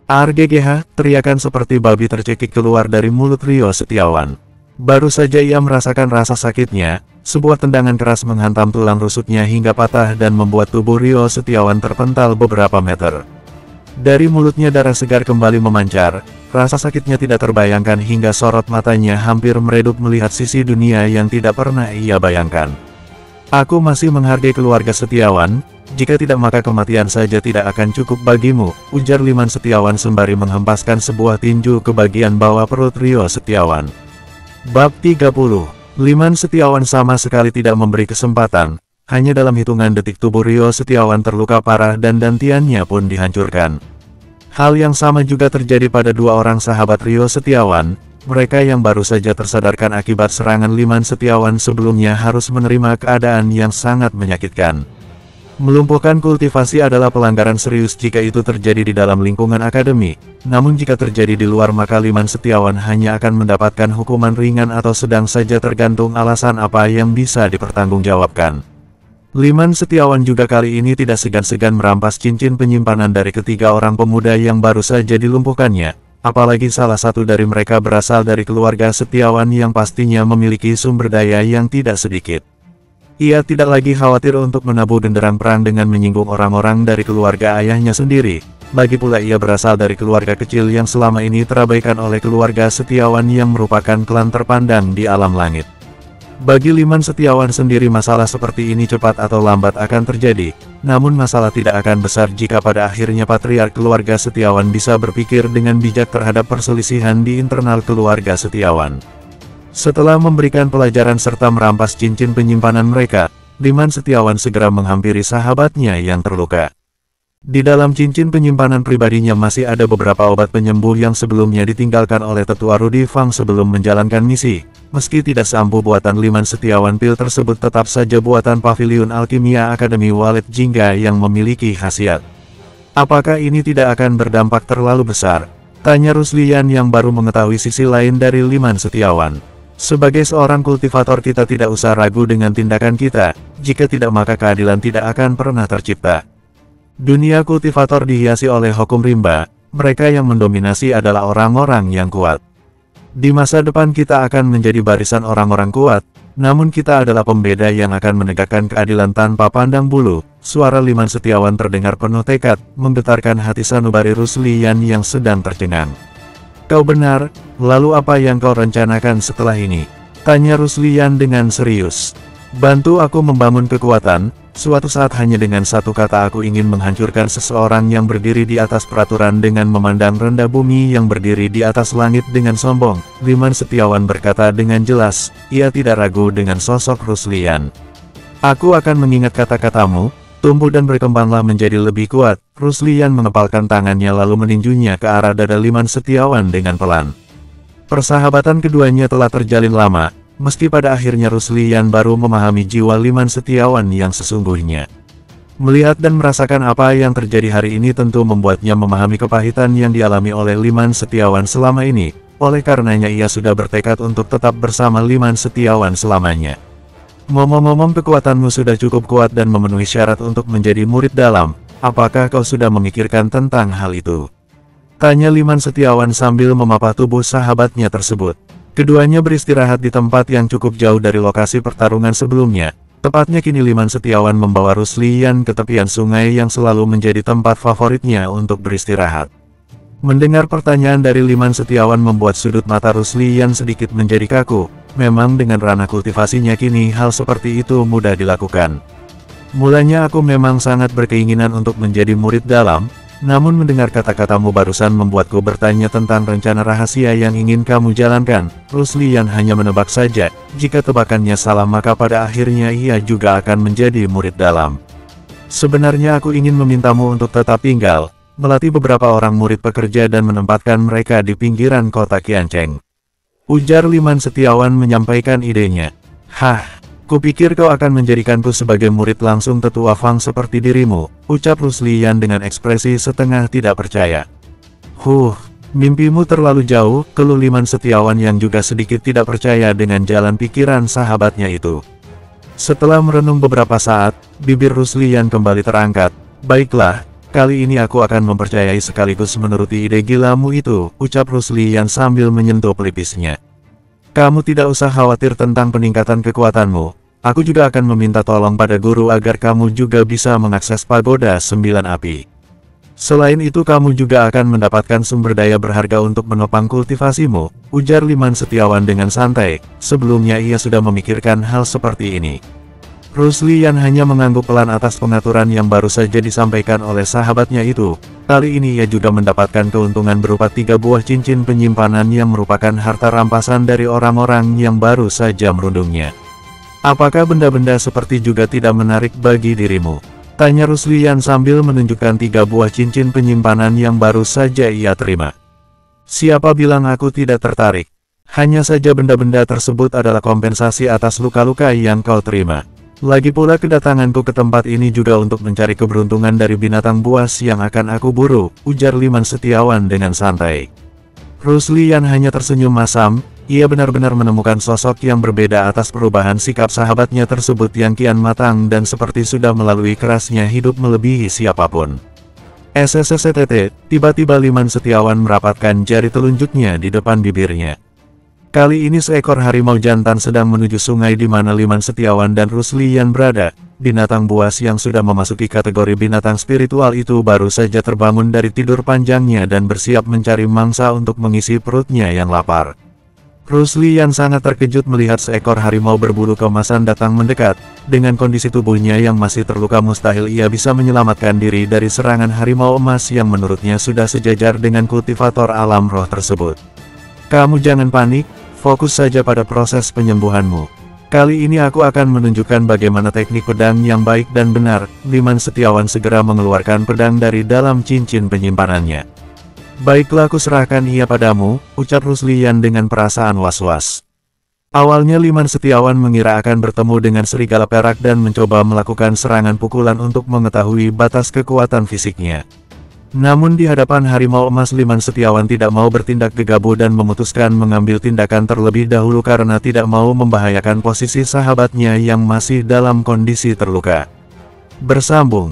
Arggh, teriakan seperti babi tercekik keluar dari mulut Rio Setiawan. Baru saja ia merasakan rasa sakitnya, sebuah tendangan keras menghantam tulang rusuknya hingga patah dan membuat tubuh Rio Setiawan terpental beberapa meter. Dari mulutnya darah segar kembali memancar, rasa sakitnya tidak terbayangkan hingga sorot matanya hampir meredup melihat sisi dunia yang tidak pernah ia bayangkan. Aku masih menghargai keluarga Setiawan, jika tidak maka kematian saja tidak akan cukup bagimu, ujar Liman Setiawan sembari menghempaskan sebuah tinju ke bagian bawah perut Rio Setiawan. Bab 30. Liman Setiawan sama sekali tidak memberi kesempatan. Hanya dalam hitungan detik tubuh Rio Setiawan terluka parah dan dantiannya pun dihancurkan. Hal yang sama juga terjadi pada dua orang sahabat Rio Setiawan, mereka yang baru saja tersadarkan akibat serangan Liman Setiawan sebelumnya harus menerima keadaan yang sangat menyakitkan. Melumpuhkan kultivasi adalah pelanggaran serius jika itu terjadi di dalam lingkungan akademi, namun jika terjadi di luar maka Liman Setiawan hanya akan mendapatkan hukuman ringan atau sedang saja tergantung alasan apa yang bisa dipertanggungjawabkan. Liman Setiawan juga kali ini tidak segan-segan merampas cincin penyimpanan dari ketiga orang pemuda yang baru saja dilumpuhkannya, apalagi salah satu dari mereka berasal dari keluarga Setiawan yang pastinya memiliki sumber daya yang tidak sedikit. Ia tidak lagi khawatir untuk menabuh genderang perang dengan menyinggung orang-orang dari keluarga ayahnya sendiri, lagi pula ia berasal dari keluarga kecil yang selama ini terabaikan oleh keluarga Setiawan yang merupakan klan terpandang di alam langit. Bagi Liman Setiawan sendiri masalah seperti ini cepat atau lambat akan terjadi, namun masalah tidak akan besar jika pada akhirnya patriark keluarga Setiawan bisa berpikir dengan bijak terhadap perselisihan di internal keluarga Setiawan. Setelah memberikan pelajaran serta merampas cincin penyimpanan mereka, Liman Setiawan segera menghampiri sahabatnya yang terluka. Di dalam cincin penyimpanan pribadinya masih ada beberapa obat penyembuh yang sebelumnya ditinggalkan oleh tetua Rudy Fang sebelum menjalankan misi. Meski tidak seampuh buatan Liman Setiawan, pil tersebut tetap saja buatan Paviliun Alkimia Akademi Walet Jingga yang memiliki khasiat. Apakah ini tidak akan berdampak terlalu besar? Tanya Ruslian yang baru mengetahui sisi lain dari Liman Setiawan. Sebagai seorang kultivator kita tidak usah ragu dengan tindakan kita, jika tidak maka keadilan tidak akan pernah tercipta. Dunia kultivator dihiasi oleh hukum rimba, mereka yang mendominasi adalah orang-orang yang kuat. Di masa depan kita akan menjadi barisan orang-orang kuat, namun kita adalah pembeda yang akan menegakkan keadilan tanpa pandang bulu. Suara Liman Setiawan terdengar penuh tekad, menggetarkan hati sanubari Ruslian yang sedang tercengang. Kau benar, lalu apa yang kau rencanakan setelah ini? Tanya Ruslian dengan serius. Bantu aku membangun kekuatan. Suatu saat hanya dengan satu kata aku ingin menghancurkan seseorang yang berdiri di atas peraturan dengan memandang rendah bumi yang berdiri di atas langit dengan sombong. Liman Setiawan berkata dengan jelas, ia tidak ragu dengan sosok Ruslian. Aku akan mengingat kata-katamu, tumbuh dan berkembanglah menjadi lebih kuat. Ruslian mengepalkan tangannya lalu meninjunya ke arah dada Liman Setiawan dengan pelan. Persahabatan keduanya telah terjalin lama. Meski pada akhirnya Ruslian baru memahami jiwa Liman Setiawan yang sesungguhnya. Melihat dan merasakan apa yang terjadi hari ini tentu membuatnya memahami kepahitan yang dialami oleh Liman Setiawan selama ini. Oleh karenanya ia sudah bertekad untuk tetap bersama Liman Setiawan selamanya. Ngomong-ngomong, kekuatanmu sudah cukup kuat dan memenuhi syarat untuk menjadi murid dalam. Apakah kau sudah memikirkan tentang hal itu? Tanya Liman Setiawan sambil memapah tubuh sahabatnya tersebut. Keduanya beristirahat di tempat yang cukup jauh dari lokasi pertarungan sebelumnya. Tepatnya kini Liman Setiawan membawa Ruslian ke tepian sungai yang selalu menjadi tempat favoritnya untuk beristirahat. Mendengar pertanyaan dari Liman Setiawan membuat sudut mata Ruslian sedikit menjadi kaku. Memang dengan ranah kultivasinya kini hal seperti itu mudah dilakukan. Mulanya aku memang sangat berkeinginan untuk menjadi murid dalam. Namun mendengar kata-katamu barusan membuatku bertanya tentang rencana rahasia yang ingin kamu jalankan. Ruslian hanya menebak saja, jika tebakannya salah maka pada akhirnya ia juga akan menjadi murid dalam. Sebenarnya aku ingin memintamu untuk tetap tinggal, melatih beberapa orang murid pekerja dan menempatkan mereka di pinggiran kota Qiancheng. Ujar Liman Setiawan menyampaikan idenya. Hah? Kupikir kau akan menjadikanku sebagai murid langsung tetua Fang seperti dirimu, ucap Ruslian dengan ekspresi setengah tidak percaya. Mimpimu terlalu jauh, keluh Liman Setiawan yang juga sedikit tidak percaya dengan jalan pikiran sahabatnya itu. Setelah merenung beberapa saat, bibir Ruslian kembali terangkat. Baiklah, kali ini aku akan mempercayai sekaligus menuruti ide gilamu itu, ucap Ruslian sambil menyentuh pelipisnya. Kamu tidak usah khawatir tentang peningkatan kekuatanmu. Aku juga akan meminta tolong pada guru agar kamu juga bisa mengakses pagoda 9 api. Selain itu kamu juga akan mendapatkan sumber daya berharga untuk menopang kultivasimu, ujar Liman Setiawan dengan santai. Sebelumnya ia sudah memikirkan hal seperti ini. Ruslian hanya mengangguk pelan atas pengaturan yang baru saja disampaikan oleh sahabatnya itu. Kali ini ia juga mendapatkan keuntungan berupa 3 buah cincin penyimpanan yang merupakan harta rampasan dari orang-orang yang baru saja merundungnya. Apakah benda-benda seperti juga tidak menarik bagi dirimu? Tanya Ruslian sambil menunjukkan 3 buah cincin penyimpanan yang baru saja ia terima. Siapa bilang aku tidak tertarik? Hanya saja benda-benda tersebut adalah kompensasi atas luka-luka yang kau terima. Lagi pula kedatanganku ke tempat ini juga untuk mencari keberuntungan dari binatang buas yang akan aku buru, ujar Liman Setiawan dengan santai. Ruslian hanya tersenyum masam. Ia benar-benar menemukan sosok yang berbeda atas perubahan sikap sahabatnya tersebut yang kian matang dan seperti sudah melalui kerasnya hidup melebihi siapapun. SSSTT, tiba-tiba Liman Setiawan merapatkan jari telunjuknya di depan bibirnya. Kali ini seekor harimau jantan sedang menuju sungai di mana Liman Setiawan dan Ruslian berada. Binatang buas yang sudah memasuki kategori binatang spiritual itu baru saja terbangun dari tidur panjangnya dan bersiap mencari mangsa untuk mengisi perutnya yang lapar. Ruslian sangat terkejut melihat seekor harimau berbulu keemasan datang mendekat. Dengan kondisi tubuhnya yang masih terluka mustahil ia bisa menyelamatkan diri dari serangan harimau emas yang menurutnya sudah sejajar dengan kultivator alam roh tersebut. Kamu jangan panik, fokus saja pada proses penyembuhanmu. Kali ini aku akan menunjukkan bagaimana teknik pedang yang baik dan benar. Liman Setiawan segera mengeluarkan pedang dari dalam cincin penyimpanannya. Baiklah, aku serahkan ia padamu, ucap Ruslian dengan perasaan was-was. Awalnya Liman Setiawan mengira akan bertemu dengan serigala perak dan mencoba melakukan serangan pukulan untuk mengetahui batas kekuatan fisiknya. Namun di hadapan harimau emas Liman Setiawan tidak mau bertindak gegabah dan memutuskan mengambil tindakan terlebih dahulu karena tidak mau membahayakan posisi sahabatnya yang masih dalam kondisi terluka. Bersambung.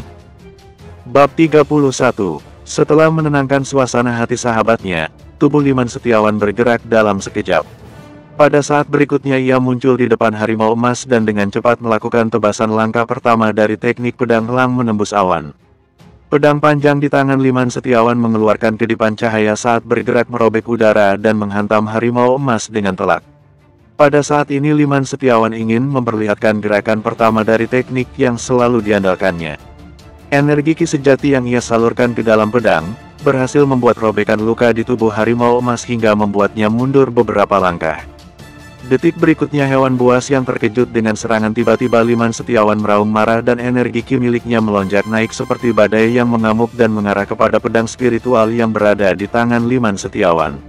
Bab 31. Setelah menenangkan suasana hati sahabatnya, tubuh Liman Setiawan bergerak dalam sekejap. Pada saat berikutnya ia muncul di depan harimau emas dan dengan cepat melakukan tebasan langkah pertama dari teknik pedang elang menembus awan. Pedang panjang di tangan Liman Setiawan mengeluarkan kedipan cahaya saat bergerak merobek udara dan menghantam harimau emas dengan telak. Pada saat ini Liman Setiawan ingin memperlihatkan gerakan pertama dari teknik yang selalu diandalkannya. Energi ki sejati yang ia salurkan ke dalam pedang, berhasil membuat robekan luka di tubuh harimau emas hingga membuatnya mundur beberapa langkah. Detik berikutnya hewan buas yang terkejut dengan serangan tiba-tiba Liman Setiawan meraung marah dan energi ki miliknya melonjak naik seperti badai yang mengamuk dan mengarah kepada pedang spiritual yang berada di tangan Liman Setiawan.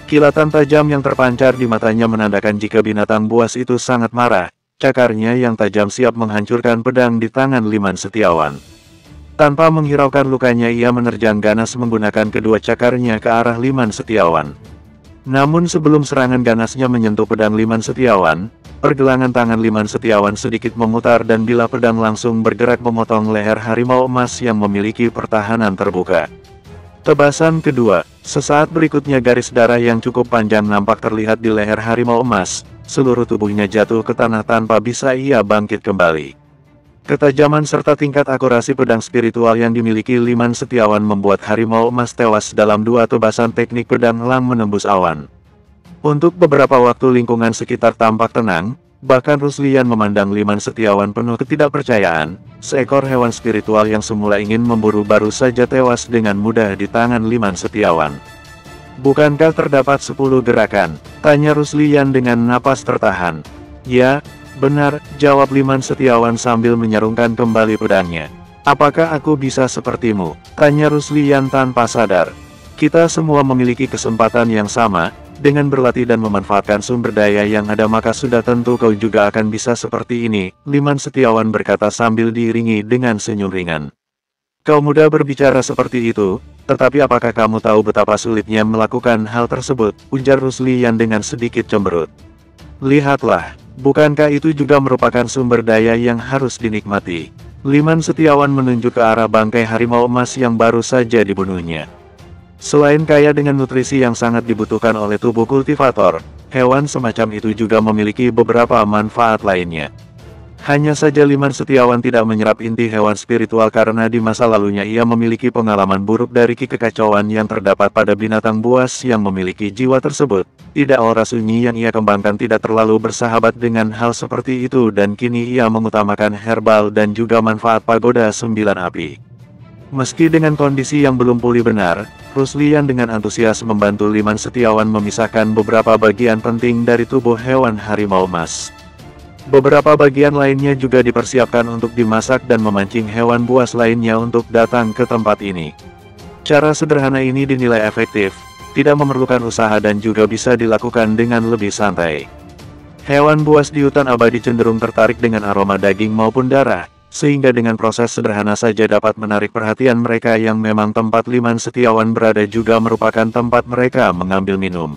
Kilatan tajam yang terpancar di matanya menandakan jika binatang buas itu sangat marah, cakarnya yang tajam siap menghancurkan pedang di tangan Liman Setiawan. Tanpa menghiraukan lukanya ia menerjang ganas menggunakan kedua cakarnya ke arah Liman Setiawan. Namun sebelum serangan ganasnya menyentuh pedang Liman Setiawan, pergelangan tangan Liman Setiawan sedikit memutar dan bilah pedang langsung bergerak memotong leher harimau emas yang memiliki pertahanan terbuka. Tebasan kedua, sesaat berikutnya garis darah yang cukup panjang nampak terlihat di leher harimau emas, seluruh tubuhnya jatuh ke tanah tanpa bisa ia bangkit kembali. Ketajaman serta tingkat akurasi pedang spiritual yang dimiliki Liman Setiawan membuat harimau emas tewas dalam 2 tebasan teknik pedang elang menembus awan. Untuk beberapa waktu lingkungan sekitar tampak tenang, bahkan Ruslian memandang Liman Setiawan penuh ketidakpercayaan. Seekor hewan spiritual yang semula ingin memburu baru saja tewas dengan mudah di tangan Liman Setiawan. Bukankah terdapat 10 gerakan? Tanya Ruslian dengan napas tertahan. Ya, benar, jawab Liman Setiawan sambil menyarungkan kembali pedangnya. Apakah aku bisa sepertimu? Tanya Ruslian tanpa sadar. Kita semua memiliki kesempatan yang sama, dengan berlatih dan memanfaatkan sumber daya yang ada maka sudah tentu kau juga akan bisa seperti ini, Liman Setiawan berkata sambil diiringi dengan senyum ringan. Kau mudah berbicara seperti itu, tetapi apakah kamu tahu betapa sulitnya melakukan hal tersebut? Ujar Ruslian dengan sedikit cemberut. Lihatlah. Bukankah itu juga merupakan sumber daya yang harus dinikmati? Liman Setiawan menunjuk ke arah bangkai harimau emas yang baru saja dibunuhnya. Selain kaya dengan nutrisi yang sangat dibutuhkan oleh tubuh kultivator, hewan semacam itu juga memiliki beberapa manfaat lainnya. Hanya saja Liman Setiawan tidak menyerap inti hewan spiritual karena di masa lalunya ia memiliki pengalaman buruk dari ki kekacauan yang terdapat pada binatang buas yang memiliki jiwa tersebut. Tidak aura sunyi yang ia kembangkan tidak terlalu bersahabat dengan hal seperti itu dan kini ia mengutamakan herbal dan juga manfaat pagoda 9 api. Meski dengan kondisi yang belum pulih benar, Ruslian dengan antusias membantu Liman Setiawan memisahkan beberapa bagian penting dari tubuh hewan harimau emas. Beberapa bagian lainnya juga dipersiapkan untuk dimasak dan memancing hewan buas lainnya untuk datang ke tempat ini. Cara sederhana ini dinilai efektif, tidak memerlukan usaha dan juga bisa dilakukan dengan lebih santai. Hewan buas di hutan abadi cenderung tertarik dengan aroma daging maupun darah, sehingga dengan proses sederhana saja dapat menarik perhatian mereka yang memang tempat Liman Setiawan berada juga merupakan tempat mereka mengambil minum.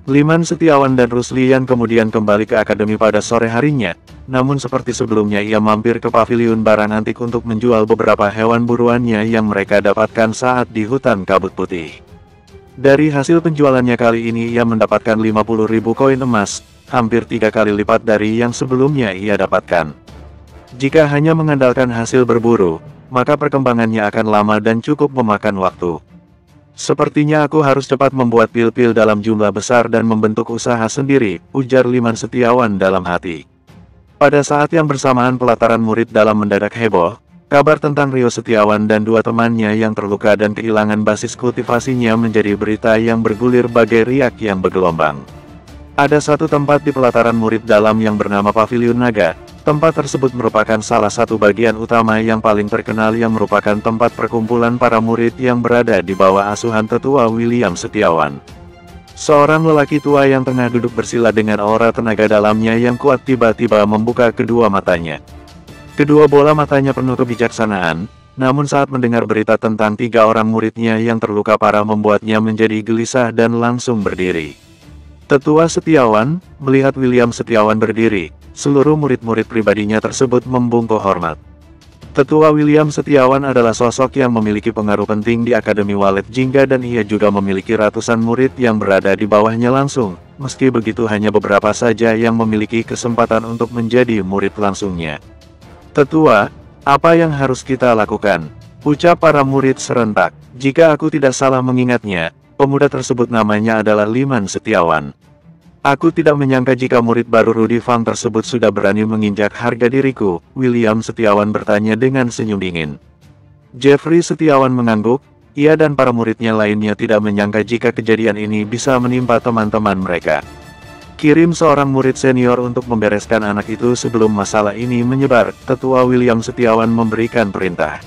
Liman Setiawan dan Ruslian kemudian kembali ke akademi pada sore harinya, namun seperti sebelumnya ia mampir ke paviliun barang antik untuk menjual beberapa hewan buruannya yang mereka dapatkan saat di hutan kabut putih. Dari hasil penjualannya kali ini ia mendapatkan 50.000 koin emas, hampir 3 kali lipat dari yang sebelumnya ia dapatkan. Jika hanya mengandalkan hasil berburu, maka perkembangannya akan lama dan cukup memakan waktu. Sepertinya aku harus cepat membuat pil-pil dalam jumlah besar dan membentuk usaha sendiri, ujar Liman Setiawan dalam hati. Pada saat yang bersamaan pelataran murid dalam mendadak heboh, kabar tentang Rio Setiawan dan dua temannya yang terluka dan kehilangan basis kultivasinya menjadi berita yang bergulir bagai riak yang bergelombang. Ada satu tempat di pelataran murid dalam yang bernama Paviliun Naga. Tempat tersebut merupakan salah satu bagian utama yang paling terkenal yang merupakan tempat perkumpulan para murid yang berada di bawah asuhan tetua William Setiawan. Seorang lelaki tua yang tengah duduk bersila dengan aura tenaga dalamnya yang kuat tiba-tiba membuka kedua matanya. Kedua bola matanya penuh kebijaksanaan, namun saat mendengar berita tentang 3 orang muridnya yang terluka parah membuatnya menjadi gelisah dan langsung berdiri. Tetua Setiawan, melihat William Setiawan berdiri, seluruh murid-murid pribadinya tersebut membungkuk hormat. Tetua William Setiawan adalah sosok yang memiliki pengaruh penting di Akademi Walet Jingga dan ia juga memiliki ratusan murid yang berada di bawahnya langsung. Meski begitu hanya beberapa saja yang memiliki kesempatan untuk menjadi murid langsungnya. Tetua, apa yang harus kita lakukan? Ucap para murid serentak. Jika aku tidak salah mengingatnya, pemuda tersebut namanya adalah Liman Setiawan. Aku tidak menyangka jika murid baru Rudy Fang tersebut sudah berani menginjak harga diriku, William Setiawan bertanya dengan senyum dingin. Jeffrey Setiawan mengangguk, ia dan para muridnya lainnya tidak menyangka jika kejadian ini bisa menimpa teman-teman mereka. Kirim seorang murid senior untuk membereskan anak itu sebelum masalah ini menyebar, Tetua William Setiawan memberikan perintah.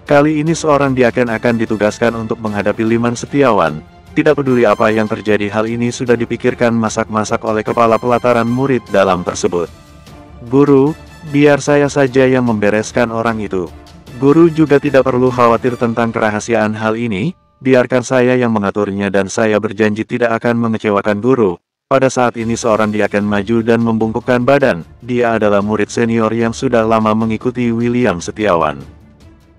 Kali ini seorang diaken akan ditugaskan untuk menghadapi Liman Setiawan. Tidak peduli apa yang terjadi, hal ini sudah dipikirkan masak-masak oleh kepala pelataran murid dalam tersebut. Guru, biar saya saja yang membereskan orang itu. Guru juga tidak perlu khawatir tentang kerahasiaan hal ini, biarkan saya yang mengaturnya dan saya berjanji tidak akan mengecewakan guru. Pada saat ini seorang diaken maju dan membungkukkan badan, dia adalah murid senior yang sudah lama mengikuti William Setiawan.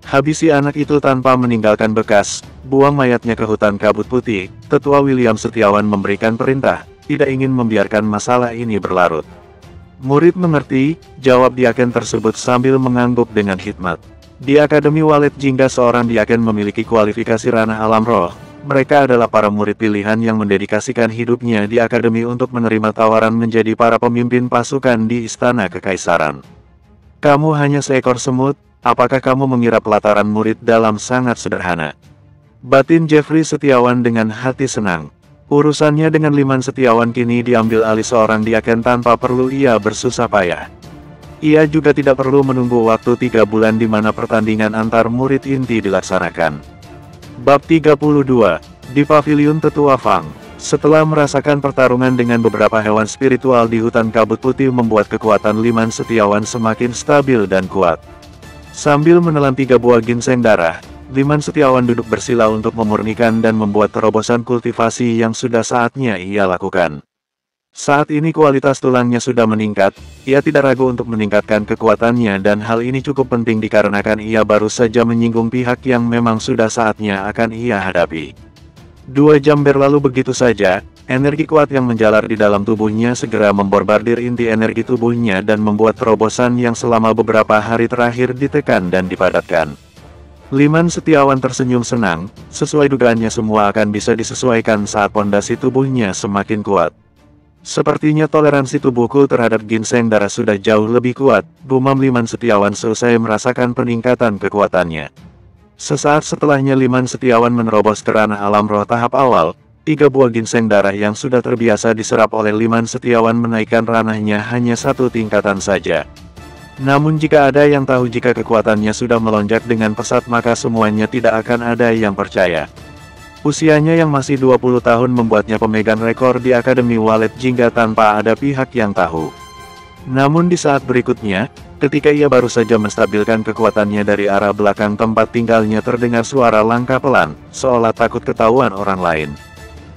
Habisi anak itu tanpa meninggalkan bekas, buang mayatnya ke hutan kabut putih. Tetua William Setiawan memberikan perintah, tidak ingin membiarkan masalah ini berlarut. Murid mengerti, jawab diaken tersebut sambil mengangguk dengan hikmat. Di Akademi Walet Jingga seorang diaken memiliki kualifikasi ranah alam roh. Mereka adalah para murid pilihan yang mendedikasikan hidupnya di akademi untuk menerima tawaran menjadi para pemimpin pasukan di Istana Kekaisaran. Kamu hanya seekor semut. Apakah kamu mengira pelataran murid dalam sangat sederhana? Batin Jeffrey Setiawan dengan hati senang. Urusannya dengan Liman Setiawan kini diambil alih seorang diaken tanpa perlu ia bersusah payah. Ia juga tidak perlu menunggu waktu 3 bulan di mana pertandingan antar murid inti dilaksanakan. Bab 32, di Paviliun Tetua Fang. Setelah merasakan pertarungan dengan beberapa hewan spiritual di hutan kabut putih membuat kekuatan Liman Setiawan semakin stabil dan kuat. Sambil menelan 3 buah ginseng darah, Liman Setiawan duduk bersila untuk memurnikan dan membuat terobosan kultivasi yang sudah saatnya ia lakukan. Saat ini kualitas tulangnya sudah meningkat, ia tidak ragu untuk meningkatkan kekuatannya dan hal ini cukup penting dikarenakan ia baru saja menyinggung pihak yang memang sudah saatnya akan ia hadapi. 2 jam berlalu begitu saja. Energi kuat yang menjalar di dalam tubuhnya segera memborbardir inti energi tubuhnya dan membuat terobosan yang selama beberapa hari terakhir ditekan dan dipadatkan. Liman Setiawan tersenyum senang, sesuai dugaannya semua akan bisa disesuaikan saat pondasi tubuhnya semakin kuat. Sepertinya toleransi tubuhku terhadap ginseng darah sudah jauh lebih kuat, gumam Liman Setiawan selesai merasakan peningkatan kekuatannya. Sesaat setelahnya Liman Setiawan menerobos ke ranah alam roh tahap awal. 3 buah ginseng darah yang sudah terbiasa diserap oleh Liman Setiawan menaikkan ranahnya hanya 1 tingkatan saja. Namun jika ada yang tahu jika kekuatannya sudah melonjak dengan pesat maka semuanya tidak akan ada yang percaya. Usianya yang masih 20 tahun membuatnya pemegang rekor di Akademi Walet Jingga tanpa ada pihak yang tahu. Namun di saat berikutnya, ketika ia baru saja menstabilkan kekuatannya dari arah belakang tempat tinggalnya terdengar suara langkah pelan, seolah takut ketahuan orang lain.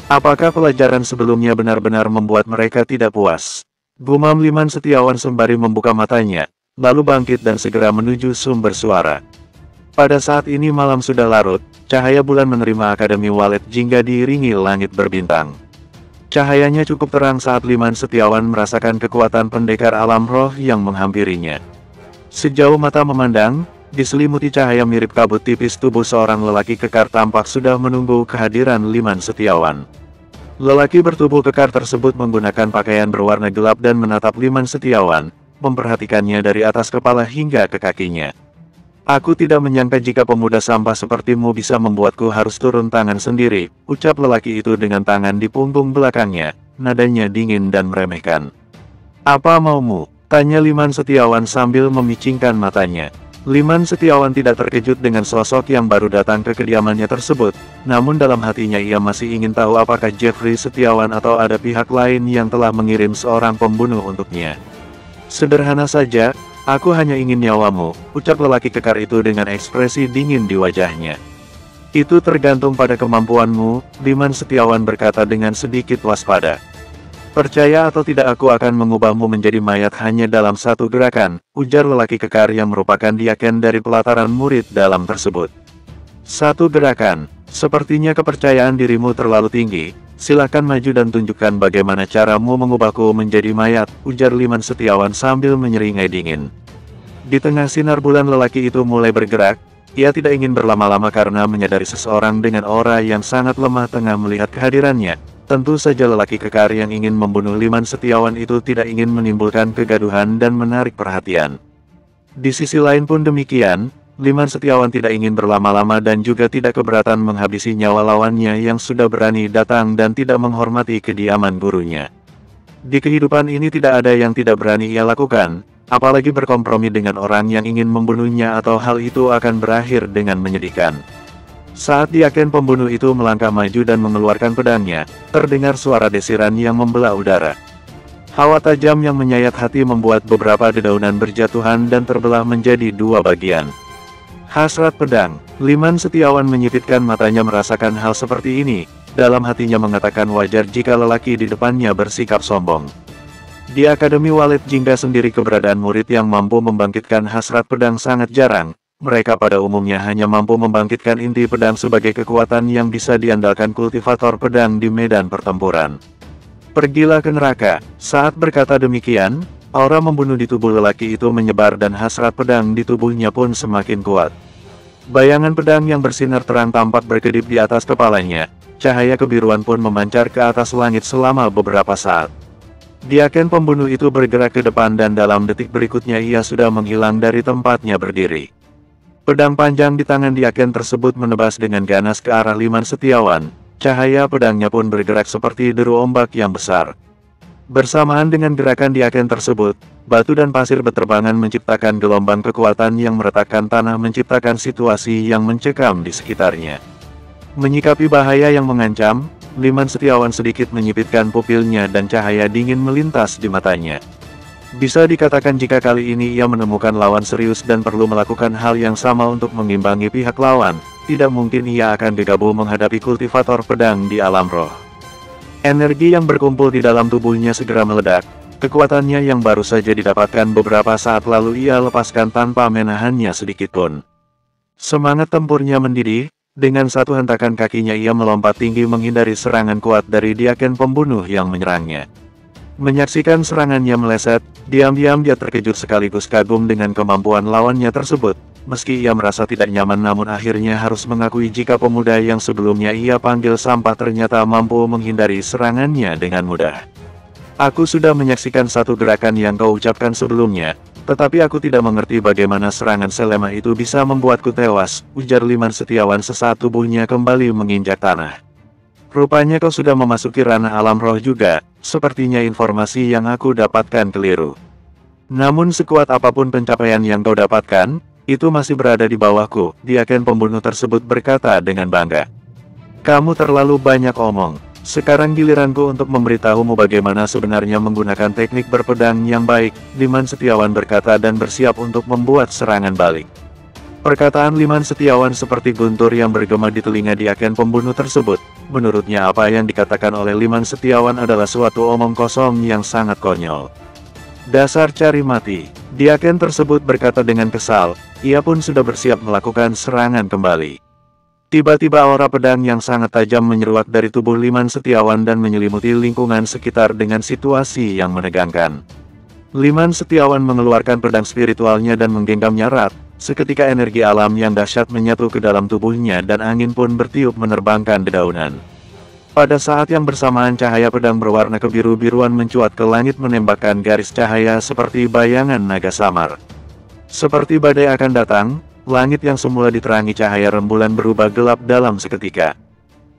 Apakah pelajaran sebelumnya benar-benar membuat mereka tidak puas? Gumam Liman Setiawan sembari membuka matanya, lalu bangkit dan segera menuju sumber suara. Pada saat ini malam sudah larut, cahaya bulan menerima Akademi Walet Jingga diiringi langit berbintang. Cahayanya cukup terang saat Liman Setiawan merasakan kekuatan pendekar alam roh yang menghampirinya. Sejauh mata memandang, diselimuti cahaya mirip kabut tipis tubuh seorang lelaki kekar tampak sudah menunggu kehadiran Liman Setiawan. Lelaki bertubuh kekar tersebut menggunakan pakaian berwarna gelap dan menatap Liman Setiawan, memperhatikannya dari atas kepala hingga ke kakinya. Aku tidak menyangka jika pemuda sampah sepertimu bisa membuatku harus turun tangan sendiri, ucap lelaki itu dengan tangan di punggung belakangnya, nadanya dingin dan meremehkan. Apa maumu? Tanya Liman Setiawan sambil memicingkan matanya. Liman Setiawan tidak terkejut dengan sosok yang baru datang ke kediamannya tersebut, namun dalam hatinya ia masih ingin tahu apakah Jeffrey Setiawan atau ada pihak lain yang telah mengirim seorang pembunuh untuknya. Sederhana saja, aku hanya ingin nyawamu, ucap lelaki kekar itu dengan ekspresi dingin di wajahnya. Itu tergantung pada kemampuanmu, Liman Setiawan berkata dengan sedikit waspada. Percaya atau tidak aku akan mengubahmu menjadi mayat hanya dalam 1 gerakan, ujar lelaki kekar yang merupakan diaken dari pelataran murid dalam tersebut. 1 gerakan, sepertinya kepercayaan dirimu terlalu tinggi, silakan maju dan tunjukkan bagaimana caramu mengubahku menjadi mayat, ujar Liman Setiawan sambil menyeringai dingin. Di tengah sinar bulan lelaki itu mulai bergerak, ia tidak ingin berlama-lama karena menyadari seseorang dengan aura yang sangat lemah tengah melihat kehadirannya. Tentu saja lelaki kekar yang ingin membunuh Liman Setiawan itu tidak ingin menimbulkan kegaduhan dan menarik perhatian. Di sisi lain pun demikian, Liman Setiawan tidak ingin berlama-lama dan juga tidak keberatan menghabisi nyawa lawannya yang sudah berani datang dan tidak menghormati kediaman gurunya. Di kehidupan ini tidak ada yang tidak berani ia lakukan, apalagi berkompromi dengan orang yang ingin membunuhnya atau hal itu akan berakhir dengan menyedihkan. Saat diaken pembunuh itu melangkah maju dan mengeluarkan pedangnya, terdengar suara desiran yang membelah udara. Hawa tajam yang menyayat hati membuat beberapa dedaunan berjatuhan dan terbelah menjadi 2 bagian. Hasrat pedang, Liman Setiawan menyipitkan matanya merasakan hal seperti ini, dalam hatinya mengatakan wajar jika lelaki di depannya bersikap sombong. Di Akademi Walet Jingga sendiri keberadaan murid yang mampu membangkitkan hasrat pedang sangat jarang. Mereka pada umumnya hanya mampu membangkitkan inti pedang sebagai kekuatan yang bisa diandalkan kultivator pedang di medan pertempuran. Pergilah ke neraka. Saat berkata demikian, aura membunuh di tubuh lelaki itu menyebar dan hasrat pedang di tubuhnya pun semakin kuat. Bayangan pedang yang bersinar terang tampak berkedip di atas kepalanya. Cahaya kebiruan pun memancar ke atas langit selama beberapa saat. Diaken pembunuh itu bergerak ke depan dan dalam detik berikutnya ia sudah menghilang dari tempatnya berdiri. Pedang panjang di tangan diaken tersebut menebas dengan ganas ke arah Liman Setiawan. Cahaya pedangnya pun bergerak seperti deru ombak yang besar. Bersamaan dengan gerakan diaken tersebut, batu dan pasir beterbangan menciptakan gelombang kekuatan yang meretakkan tanah menciptakan situasi yang mencekam di sekitarnya. Menyikapi bahaya yang mengancam, Liman Setiawan sedikit menyipitkan pupilnya dan cahaya dingin melintas di matanya. Bisa dikatakan jika kali ini ia menemukan lawan serius dan perlu melakukan hal yang sama untuk mengimbangi pihak lawan, tidak mungkin ia akan gegabah menghadapi kultivator pedang di alam roh. Energi yang berkumpul di dalam tubuhnya segera meledak, kekuatannya yang baru saja didapatkan beberapa saat lalu ia lepaskan tanpa menahannya sedikitpun. Semangat tempurnya mendidih, dengan 1 hentakan kakinya ia melompat tinggi menghindari serangan kuat dari diaken pembunuh yang menyerangnya. Menyaksikan serangannya meleset, diam-diam dia terkejut sekaligus kagum dengan kemampuan lawannya tersebut. Meski ia merasa tidak nyaman namun akhirnya harus mengakui jika pemuda yang sebelumnya ia panggil sampah ternyata mampu menghindari serangannya dengan mudah. Aku sudah menyaksikan 1 gerakan yang kau ucapkan sebelumnya, tetapi aku tidak mengerti bagaimana serangan selemah itu bisa membuatku tewas, ujar Liman Setiawan sesaat tubuhnya kembali menginjak tanah. Rupanya kau sudah memasuki ranah alam roh juga, sepertinya informasi yang aku dapatkan keliru. Namun sekuat apapun pencapaian yang kau dapatkan, itu masih berada di bawahku, Diaken pembunuh tersebut berkata dengan bangga. Kamu terlalu banyak omong. Sekarang giliranku untuk memberitahumu bagaimana sebenarnya menggunakan teknik berpedang yang baik, Liman Setiawan berkata dan bersiap untuk membuat serangan balik. Perkataan Liman Setiawan seperti guntur yang bergema di telinga Diaken pembunuh tersebut. Menurutnya apa yang dikatakan oleh Liman Setiawan adalah suatu omong kosong yang sangat konyol. Dasar cari mati, Diaken tersebut berkata dengan kesal, ia pun sudah bersiap melakukan serangan kembali. Tiba-tiba aura pedang yang sangat tajam menyeruak dari tubuh Liman Setiawan dan menyelimuti lingkungan sekitar dengan situasi yang menegangkan. Liman Setiawan mengeluarkan pedang spiritualnya dan menggenggamnya erat. Seketika energi alam yang dahsyat menyatu ke dalam tubuhnya dan angin pun bertiup menerbangkan dedaunan. Pada saat yang bersamaan cahaya pedang berwarna kebiru-biruan mencuat ke langit menembakkan garis cahaya seperti bayangan naga samar. Seperti badai akan datang, langit yang semula diterangi cahaya rembulan berubah gelap dalam seketika.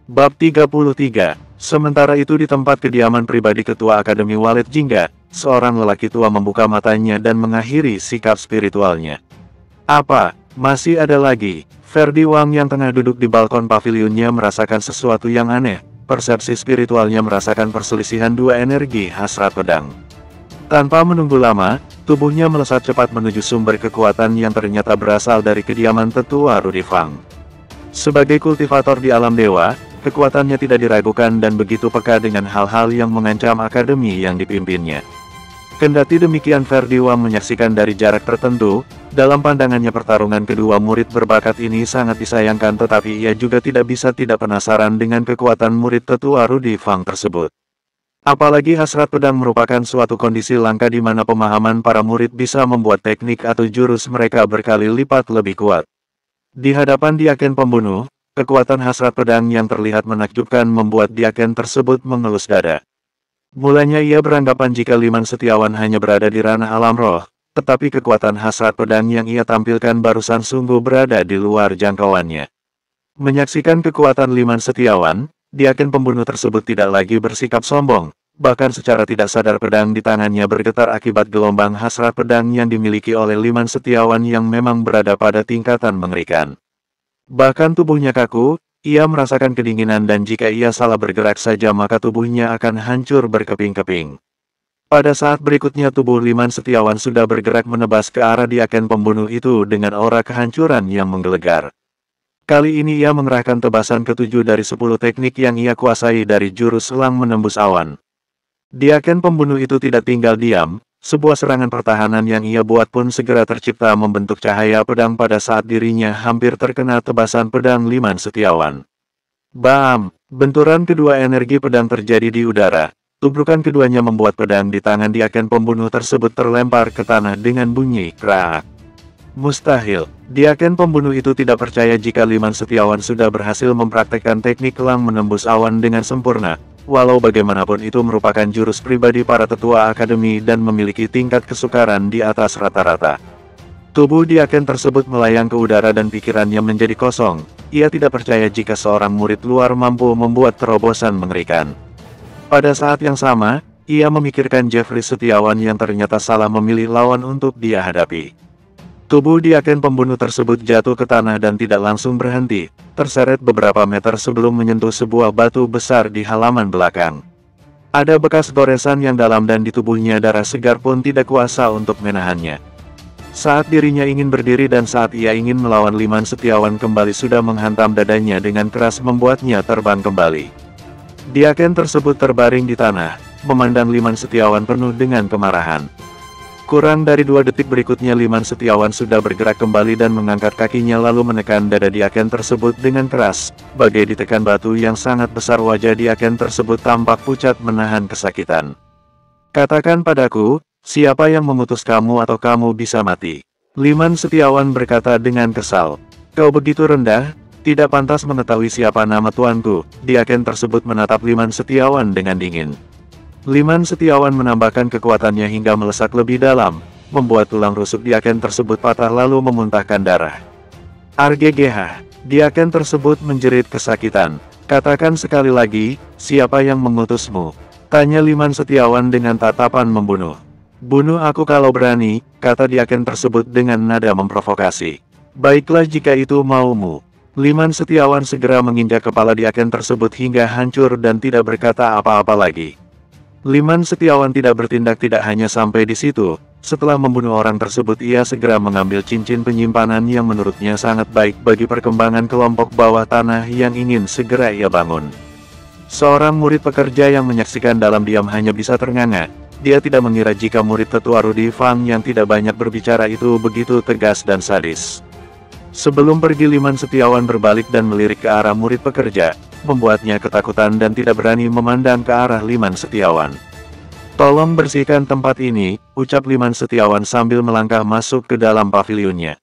Bab 33. Sementara itu di tempat kediaman pribadi Ketua Akademi Walet Jingga, seorang lelaki tua membuka matanya dan mengakhiri sikap spiritualnya. Apa? Masih ada lagi? Ferdi Wang yang tengah duduk di balkon pavilionnya merasakan sesuatu yang aneh. Persepsi spiritualnya merasakan perselisihan dua energi hasrat pedang. Tanpa menunggu lama, tubuhnya melesat cepat menuju sumber kekuatan yang ternyata berasal dari kediaman tetua Rudi Fang. Sebagai kultivator di alam dewa, kekuatannya tidak diragukan dan begitu peka dengan hal-hal yang mengancam akademi yang dipimpinnya. Kendati demikian Ferdi Wang menyaksikan dari jarak tertentu, dalam pandangannya pertarungan kedua murid berbakat ini sangat disayangkan tetapi ia juga tidak bisa tidak penasaran dengan kekuatan murid tetua Rudi Fang tersebut. Apalagi hasrat pedang merupakan suatu kondisi langka di mana pemahaman para murid bisa membuat teknik atau jurus mereka berkali lipat lebih kuat. Di hadapan Diaken pembunuh, kekuatan hasrat pedang yang terlihat menakjubkan membuat Diaken tersebut mengelus dada. Mulanya ia beranggapan jika Liman Setiawan hanya berada di ranah alam roh, tetapi kekuatan hasrat pedang yang ia tampilkan barusan sungguh berada di luar jangkauannya. Menyaksikan kekuatan Liman Setiawan, Diaken pembunuh tersebut tidak lagi bersikap sombong, bahkan secara tidak sadar pedang di tangannya bergetar akibat gelombang hasrat pedang yang dimiliki oleh Liman Setiawan yang memang berada pada tingkatan mengerikan. Bahkan tubuhnya kaku, ia merasakan kedinginan dan jika ia salah bergerak saja maka tubuhnya akan hancur berkeping-keping. Pada saat berikutnya tubuh Liman Setiawan sudah bergerak menebas ke arah Diaken pembunuh itu dengan aura kehancuran yang menggelegar. Kali ini ia mengerahkan tebasan ke-7 dari 10 teknik yang ia kuasai dari jurus selang menembus awan. Diaken pembunuh itu tidak tinggal diam, sebuah serangan pertahanan yang ia buat pun segera tercipta membentuk cahaya pedang pada saat dirinya hampir terkena tebasan pedang Liman Setiawan. Bam! Benturan kedua energi pedang terjadi di udara. Tubrukan keduanya membuat pedang di tangan Diaken pembunuh tersebut terlempar ke tanah dengan bunyi krak. Mustahil. Diaken pembunuh itu tidak percaya jika Liman Setiawan sudah berhasil mempraktekkan teknik selang menembus awan dengan sempurna. Walau bagaimanapun itu merupakan jurus pribadi para tetua akademi dan memiliki tingkat kesukaran di atas rata-rata. Tubuh Diaken tersebut melayang ke udara dan pikirannya menjadi kosong. Ia tidak percaya jika seorang murid luar mampu membuat terobosan mengerikan. Pada saat yang sama, ia memikirkan Jeffrey Setiawan yang ternyata salah memilih lawan untuk dia hadapi. Tubuh Diaken pembunuh tersebut jatuh ke tanah dan tidak langsung berhenti, terseret beberapa meter sebelum menyentuh sebuah batu besar di halaman belakang. Ada bekas goresan yang dalam dan di tubuhnya darah segar pun tidak kuasa untuk menahannya. Saat dirinya ingin berdiri dan saat ia ingin melawan Liman Setiawan kembali sudah menghantam dadanya dengan keras membuatnya terbang kembali. Diaken tersebut terbaring di tanah, memandang Liman Setiawan penuh dengan kemarahan. Kurang dari 2 detik berikutnya Liman Setiawan sudah bergerak kembali dan mengangkat kakinya lalu menekan dada Diaken tersebut dengan keras, bagai ditekan batu yang sangat besar. Wajah Diaken tersebut tampak pucat menahan kesakitan. Katakan padaku, siapa yang memutus kamu atau kamu bisa mati? Liman Setiawan berkata dengan kesal. Kau begitu rendah, tidak pantas mengetahui siapa nama tuanku. Diaken tersebut menatap Liman Setiawan dengan dingin. Liman Setiawan menambahkan kekuatannya hingga melesak lebih dalam, membuat tulang rusuk Diaken tersebut patah lalu memuntahkan darah. Arggh, Diaken tersebut menjerit kesakitan. Katakan sekali lagi, siapa yang mengutusmu? Tanya Liman Setiawan dengan tatapan membunuh. Bunuh aku kalau berani, kata Diaken tersebut dengan nada memprovokasi. Baiklah jika itu maumu. Liman Setiawan segera menginjak kepala Diaken tersebut hingga hancur dan tidak berkata apa-apa lagi. Liman Setiawan tidak bertindak tidak hanya sampai di situ. Setelah membunuh orang tersebut ia segera mengambil cincin penyimpanan yang menurutnya sangat baik bagi perkembangan kelompok bawah tanah yang ingin segera ia bangun. Seorang murid pekerja yang menyaksikan dalam diam hanya bisa ternganga. Dia tidak mengira jika murid tetua Rudi Fang yang tidak banyak berbicara itu begitu tegas dan sadis. Sebelum pergi Liman Setiawan berbalik dan melirik ke arah murid pekerja, membuatnya ketakutan dan tidak berani memandang ke arah Liman Setiawan. Tolong bersihkan tempat ini, ucap Liman Setiawan sambil melangkah masuk ke dalam pavilionnya.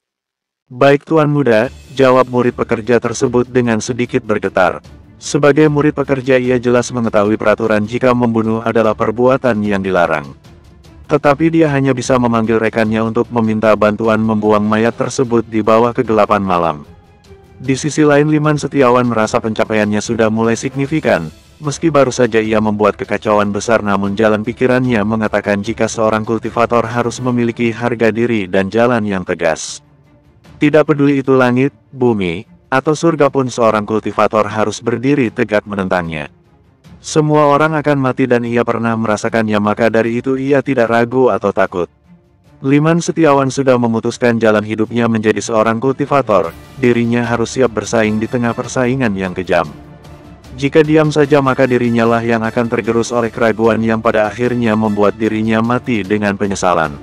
Baik Tuan Muda, jawab murid pekerja tersebut dengan sedikit bergetar. Sebagai murid pekerja ia jelas mengetahui peraturan jika membunuh adalah perbuatan yang dilarang. Tetapi dia hanya bisa memanggil rekannya untuk meminta bantuan membuang mayat tersebut di bawah kegelapan malam. Di sisi lain Liman Setiawan merasa pencapaiannya sudah mulai signifikan. Meski baru saja ia membuat kekacauan besar namun jalan pikirannya mengatakan jika seorang kultivator harus memiliki harga diri dan jalan yang tegas. Tidak peduli itu langit, bumi, atau surga pun seorang kultivator harus berdiri tegak menentangnya. Semua orang akan mati dan ia pernah merasakannya maka dari itu ia tidak ragu atau takut. Liman Setiawan sudah memutuskan jalan hidupnya menjadi seorang kultivator, dirinya harus siap bersaing di tengah persaingan yang kejam. Jika diam saja maka dirinya lah yang akan tergerus oleh keraguan yang pada akhirnya membuat dirinya mati dengan penyesalan.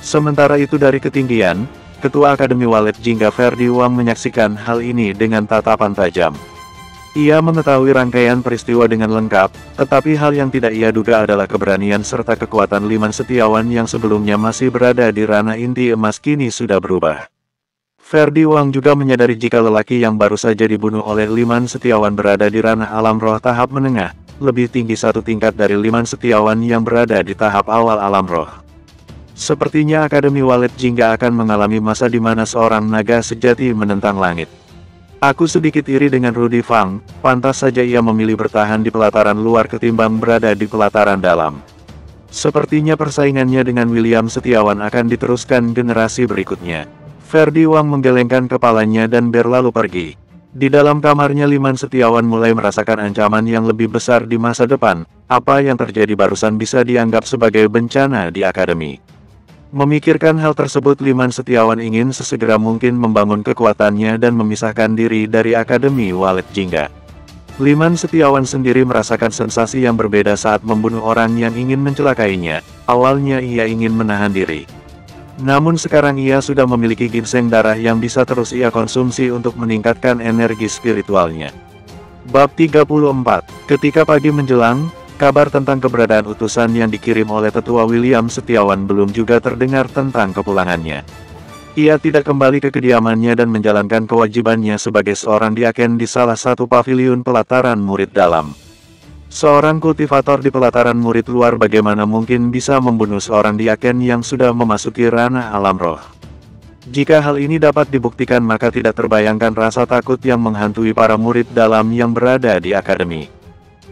Sementara itu dari ketinggian, Ketua Akademi Walet Jingga Ferdi Wang menyaksikan hal ini dengan tatapan tajam. Ia mengetahui rangkaian peristiwa dengan lengkap, tetapi hal yang tidak ia duga adalah keberanian serta kekuatan Liman Setiawan yang sebelumnya masih berada di ranah inti emas kini sudah berubah. Ferdi Wang juga menyadari jika lelaki yang baru saja dibunuh oleh Liman Setiawan berada di ranah alam roh tahap menengah, lebih tinggi satu tingkat dari Liman Setiawan yang berada di tahap awal alam roh. Sepertinya Akademi Walet Jingga akan mengalami masa di mana seorang naga sejati menentang langit. Aku sedikit iri dengan Rudi Fang, pantas saja ia memilih bertahan di pelataran luar ketimbang berada di pelataran dalam. Sepertinya persaingannya dengan William Setiawan akan diteruskan generasi berikutnya. Ferdi Wang menggelengkan kepalanya dan berlalu pergi. Di dalam kamarnya Liman Setiawan mulai merasakan ancaman yang lebih besar di masa depan. Apa yang terjadi barusan bisa dianggap sebagai bencana di akademi. Memikirkan hal tersebut Liman Setiawan ingin sesegera mungkin membangun kekuatannya dan memisahkan diri dari Akademi Walet Jingga. Liman Setiawan sendiri merasakan sensasi yang berbeda saat membunuh orang yang ingin mencelakainya. Awalnya ia ingin menahan diri. Namun sekarang ia sudah memiliki ginseng darah yang bisa terus ia konsumsi untuk meningkatkan energi spiritualnya. Bab 34. Ketika pagi menjelang, kabar tentang keberadaan utusan yang dikirim oleh Tetua William Setiawan belum juga terdengar tentang kepulangannya. Ia tidak kembali ke kediamannya dan menjalankan kewajibannya sebagai seorang diaken di salah satu paviliun pelataran murid dalam. Seorang kultivator di pelataran murid luar bagaimana mungkin bisa membunuh seorang diaken yang sudah memasuki ranah alam roh. Jika hal ini dapat dibuktikan maka tidak terbayangkan rasa takut yang menghantui para murid dalam yang berada di akademi.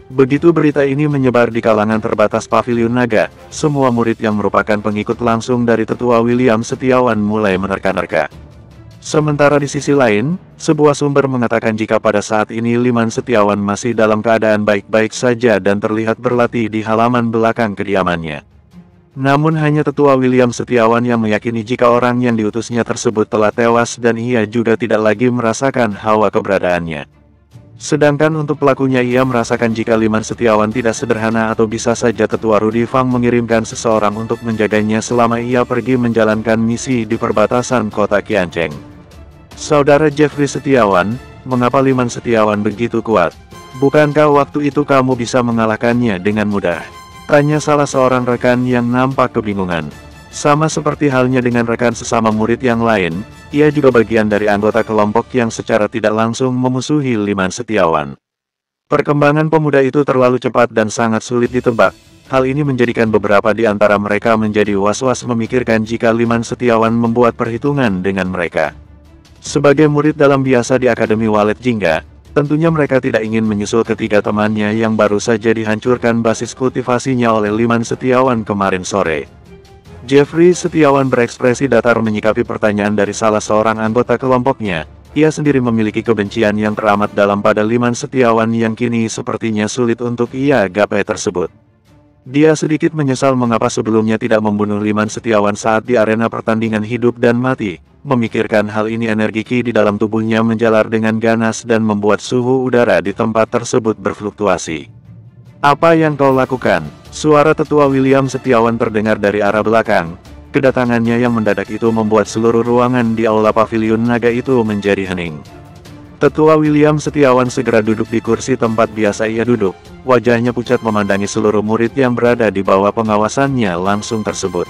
Begitu berita ini menyebar di kalangan terbatas paviliun naga, semua murid yang merupakan pengikut langsung dari Tetua William Setiawan mulai menerka-nerka. Sementara di sisi lain, sebuah sumber mengatakan jika pada saat ini Liman Setiawan masih dalam keadaan baik-baik saja dan terlihat berlatih di halaman belakang kediamannya. Namun hanya Tetua William Setiawan yang meyakini jika orang yang diutusnya tersebut telah tewas dan ia juga tidak lagi merasakan hawa keberadaannya. Sedangkan untuk pelakunya ia merasakan jika Liman Setiawan tidak sederhana atau bisa saja Tetua Rudi Fang mengirimkan seseorang untuk menjaganya selama ia pergi menjalankan misi di perbatasan kota Qiancheng. Saudara Jeffrey Setiawan, mengapa Liman Setiawan begitu kuat? Bukankah waktu itu kamu bisa mengalahkannya dengan mudah? Tanya salah seorang rekan yang nampak kebingungan. Sama seperti halnya dengan rekan sesama murid yang lain, ia juga bagian dari anggota kelompok yang secara tidak langsung memusuhi Liman Setiawan. Perkembangan pemuda itu terlalu cepat dan sangat sulit ditebak. Hal ini menjadikan beberapa di antara mereka menjadi was-was memikirkan jika Liman Setiawan membuat perhitungan dengan mereka. Sebagai murid dalam biasa di Akademi Walet Jingga, Tentunya mereka tidak ingin menyusul ketiga temannya yang baru saja dihancurkan basis kultivasinya oleh Liman Setiawan kemarin sore. Jeffrey Setiawan berekspresi datar menyikapi pertanyaan dari salah seorang anggota kelompoknya. Ia sendiri memiliki kebencian yang teramat dalam pada Liman Setiawan yang kini sepertinya sulit untuk ia gapai tersebut. Dia sedikit menyesal mengapa sebelumnya tidak membunuh Liman Setiawan saat di arena pertandingan hidup dan mati. Memikirkan hal ini, energi ki di dalam tubuhnya menjalar dengan ganas dan membuat suhu udara di tempat tersebut berfluktuasi. "Apa yang kau lakukan?" Suara tetua William Setiawan terdengar dari arah belakang. Kedatangannya yang mendadak itu membuat seluruh ruangan di aula paviliun naga itu menjadi hening. Tetua William Setiawan segera duduk di kursi tempat biasa ia duduk. Wajahnya pucat memandangi seluruh murid yang berada di bawah pengawasannya langsung tersebut.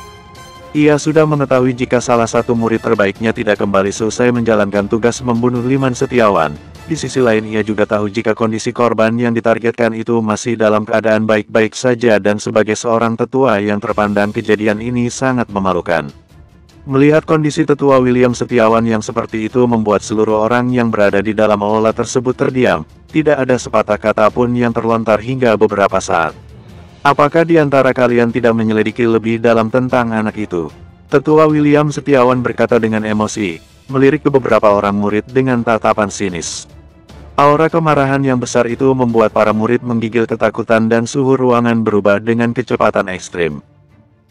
Ia sudah mengetahui jika salah satu murid terbaiknya tidak kembali selesai menjalankan tugas membunuh Liman Setiawan. Di sisi lain ia juga tahu jika kondisi korban yang ditargetkan itu masih dalam keadaan baik-baik saja dan sebagai seorang tetua yang terpandang kejadian ini sangat memalukan. Melihat kondisi tetua William Setiawan yang seperti itu membuat seluruh orang yang berada di dalam aula tersebut terdiam. Tidak ada sepatah kata pun yang terlontar hingga beberapa saat. "Apakah di antara kalian tidak menyelidiki lebih dalam tentang anak itu?" Tetua William Setiawan berkata dengan emosi, melirik ke beberapa orang murid dengan tatapan sinis. Aura kemarahan yang besar itu membuat para murid menggigil ketakutan dan suhu ruangan berubah dengan kecepatan ekstrim.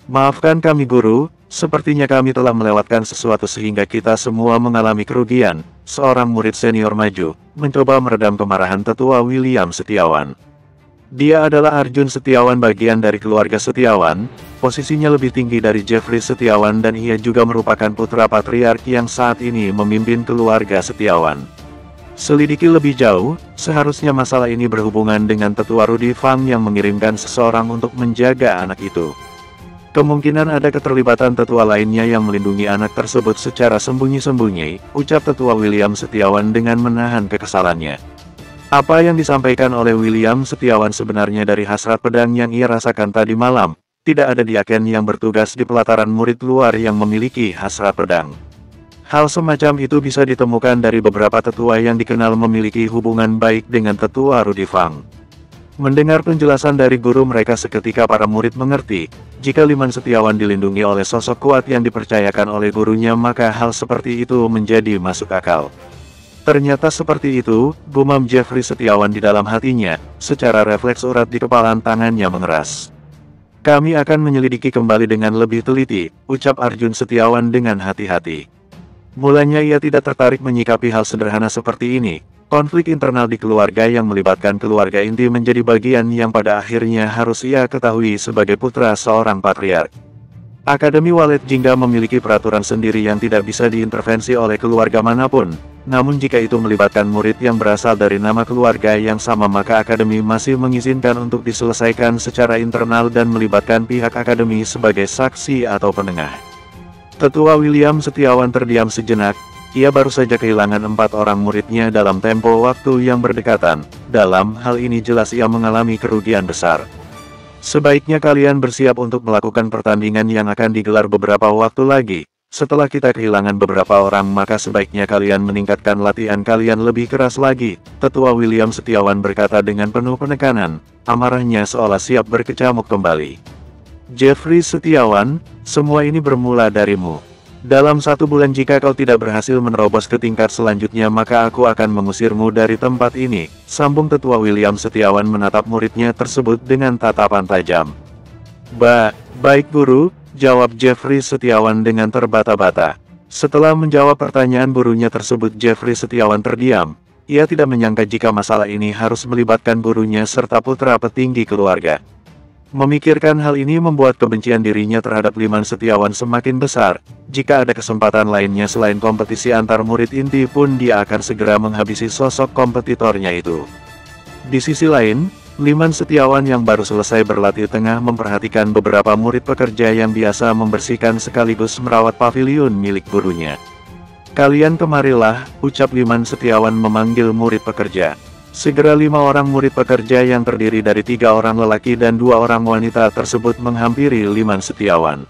"Maafkan kami guru, sepertinya kami telah melewatkan sesuatu sehingga kita semua mengalami kerugian." Seorang murid senior maju, mencoba meredam kemarahan tetua William Setiawan. Dia adalah Arjun Setiawan, bagian dari keluarga Setiawan, posisinya lebih tinggi dari Jeffrey Setiawan dan ia juga merupakan putra patriark yang saat ini memimpin keluarga Setiawan. Selidiki lebih jauh, seharusnya masalah ini berhubungan dengan tetua Rudy Fang yang mengirimkan seseorang untuk menjaga anak itu. Kemungkinan ada keterlibatan tetua lainnya yang melindungi anak tersebut secara sembunyi-sembunyi, ucap tetua William Setiawan dengan menahan kekesalannya. Apa yang disampaikan oleh William Setiawan sebenarnya dari hasrat pedang yang ia rasakan tadi malam. Tidak ada diaken yang bertugas di pelataran murid luar yang memiliki hasrat pedang. Hal semacam itu bisa ditemukan dari beberapa tetua yang dikenal memiliki hubungan baik dengan tetua Rudy Fang. Mendengar penjelasan dari guru mereka seketika para murid mengerti, jika Liman Setiawan dilindungi oleh sosok kuat yang dipercayakan oleh gurunya maka hal seperti itu menjadi masuk akal. Ternyata seperti itu, gumam Jeffrey Setiawan di dalam hatinya, secara refleks urat di kepalan tangannya mengeras. "Kami akan menyelidiki kembali dengan lebih teliti," ucap Arjun Setiawan dengan hati-hati. Mulanya ia tidak tertarik menyikapi hal sederhana seperti ini. Konflik internal di keluarga yang melibatkan keluarga inti menjadi bagian yang pada akhirnya harus ia ketahui sebagai putra seorang patriark. Akademi Walet Jingga memiliki peraturan sendiri yang tidak bisa diintervensi oleh keluarga manapun. Namun jika itu melibatkan murid yang berasal dari nama keluarga yang sama maka akademi masih mengizinkan untuk diselesaikan secara internal dan melibatkan pihak akademi sebagai saksi atau penengah. Tetua William Setiawan terdiam sejenak. Ia baru saja kehilangan 4 orang muridnya dalam tempo waktu yang berdekatan. Dalam hal ini jelas ia mengalami kerugian besar. "Sebaiknya kalian bersiap untuk melakukan pertandingan yang akan digelar beberapa waktu lagi. Setelah kita kehilangan beberapa orang maka sebaiknya kalian meningkatkan latihan kalian lebih keras lagi," Tetua William Setiawan berkata dengan penuh penekanan. Amarahnya seolah siap berkecamuk kembali. "Jeffrey Setiawan, semua ini bermula darimu. Dalam 1 bulan jika kau tidak berhasil menerobos ke tingkat selanjutnya maka aku akan mengusirmu dari tempat ini," sambung Tetua William Setiawan menatap muridnya tersebut dengan tatapan tajam. Baik guru," jawab Jeffrey Setiawan dengan terbata-bata. Setelah menjawab pertanyaan gurunya tersebut Jeffrey Setiawan terdiam. Ia tidak menyangka jika masalah ini harus melibatkan gurunya serta putra petinggi keluarga. Memikirkan hal ini membuat kebencian dirinya terhadap Liman Setiawan semakin besar. Jika ada kesempatan lainnya selain kompetisi antar murid inti pun dia akan segera menghabisi sosok kompetitornya itu. Di sisi lain, Liman Setiawan yang baru selesai berlatih tengah memperhatikan beberapa murid pekerja yang biasa membersihkan sekaligus merawat paviliun milik gurunya. "Kalian kemarilah," ucap Liman Setiawan memanggil murid pekerja. Segera 5 orang murid pekerja yang terdiri dari 3 orang lelaki dan 2 orang wanita tersebut menghampiri Liman Setiawan.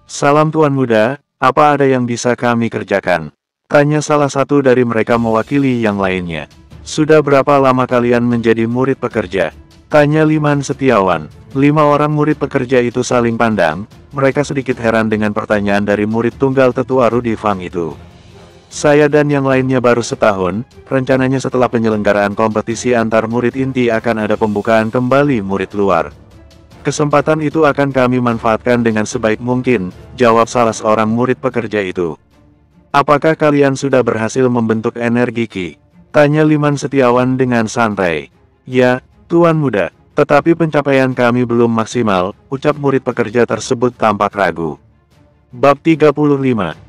"Salam Tuan Muda, apa ada yang bisa kami kerjakan?" tanya salah satu dari mereka mewakili yang lainnya. Sudah berapa lama kalian menjadi murid pekerja? Tanya Liman Setiawan. 5 orang murid pekerja itu saling pandang, mereka sedikit heran dengan pertanyaan dari murid tunggal tetua Rudi Fang itu. Saya dan yang lainnya baru setahun, rencananya setelah penyelenggaraan kompetisi antar murid inti akan ada pembukaan kembali murid luar. Kesempatan itu akan kami manfaatkan dengan sebaik mungkin, jawab salah seorang murid pekerja itu. Apakah kalian sudah berhasil membentuk energi Ki? Tanya Liman Setiawan dengan santai. Ya, Tuan Muda. Tetapi pencapaian kami belum maksimal, ucap murid pekerja tersebut tampak ragu. Bab 35.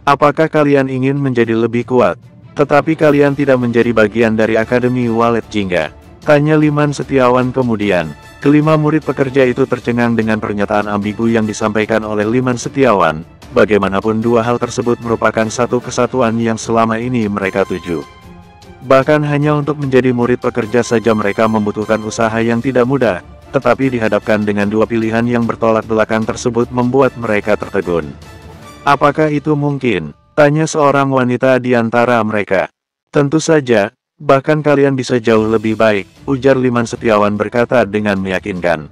Apakah kalian ingin menjadi lebih kuat? Tetapi kalian tidak menjadi bagian dari Akademi Walet Jingga? Tanya Liman Setiawan kemudian. Kelima murid pekerja itu tercengang dengan pernyataan ambigu yang disampaikan oleh Liman Setiawan. Bagaimanapun dua hal tersebut merupakan satu kesatuan yang selama ini mereka tuju. Bahkan hanya untuk menjadi murid pekerja saja mereka membutuhkan usaha yang tidak mudah, tetapi dihadapkan dengan dua pilihan yang bertolak belakang tersebut membuat mereka tertegun. Apakah itu mungkin? Tanya seorang wanita di antara mereka. Tentu saja, bahkan kalian bisa jauh lebih baik, ujar Liman Setiawan berkata dengan meyakinkan.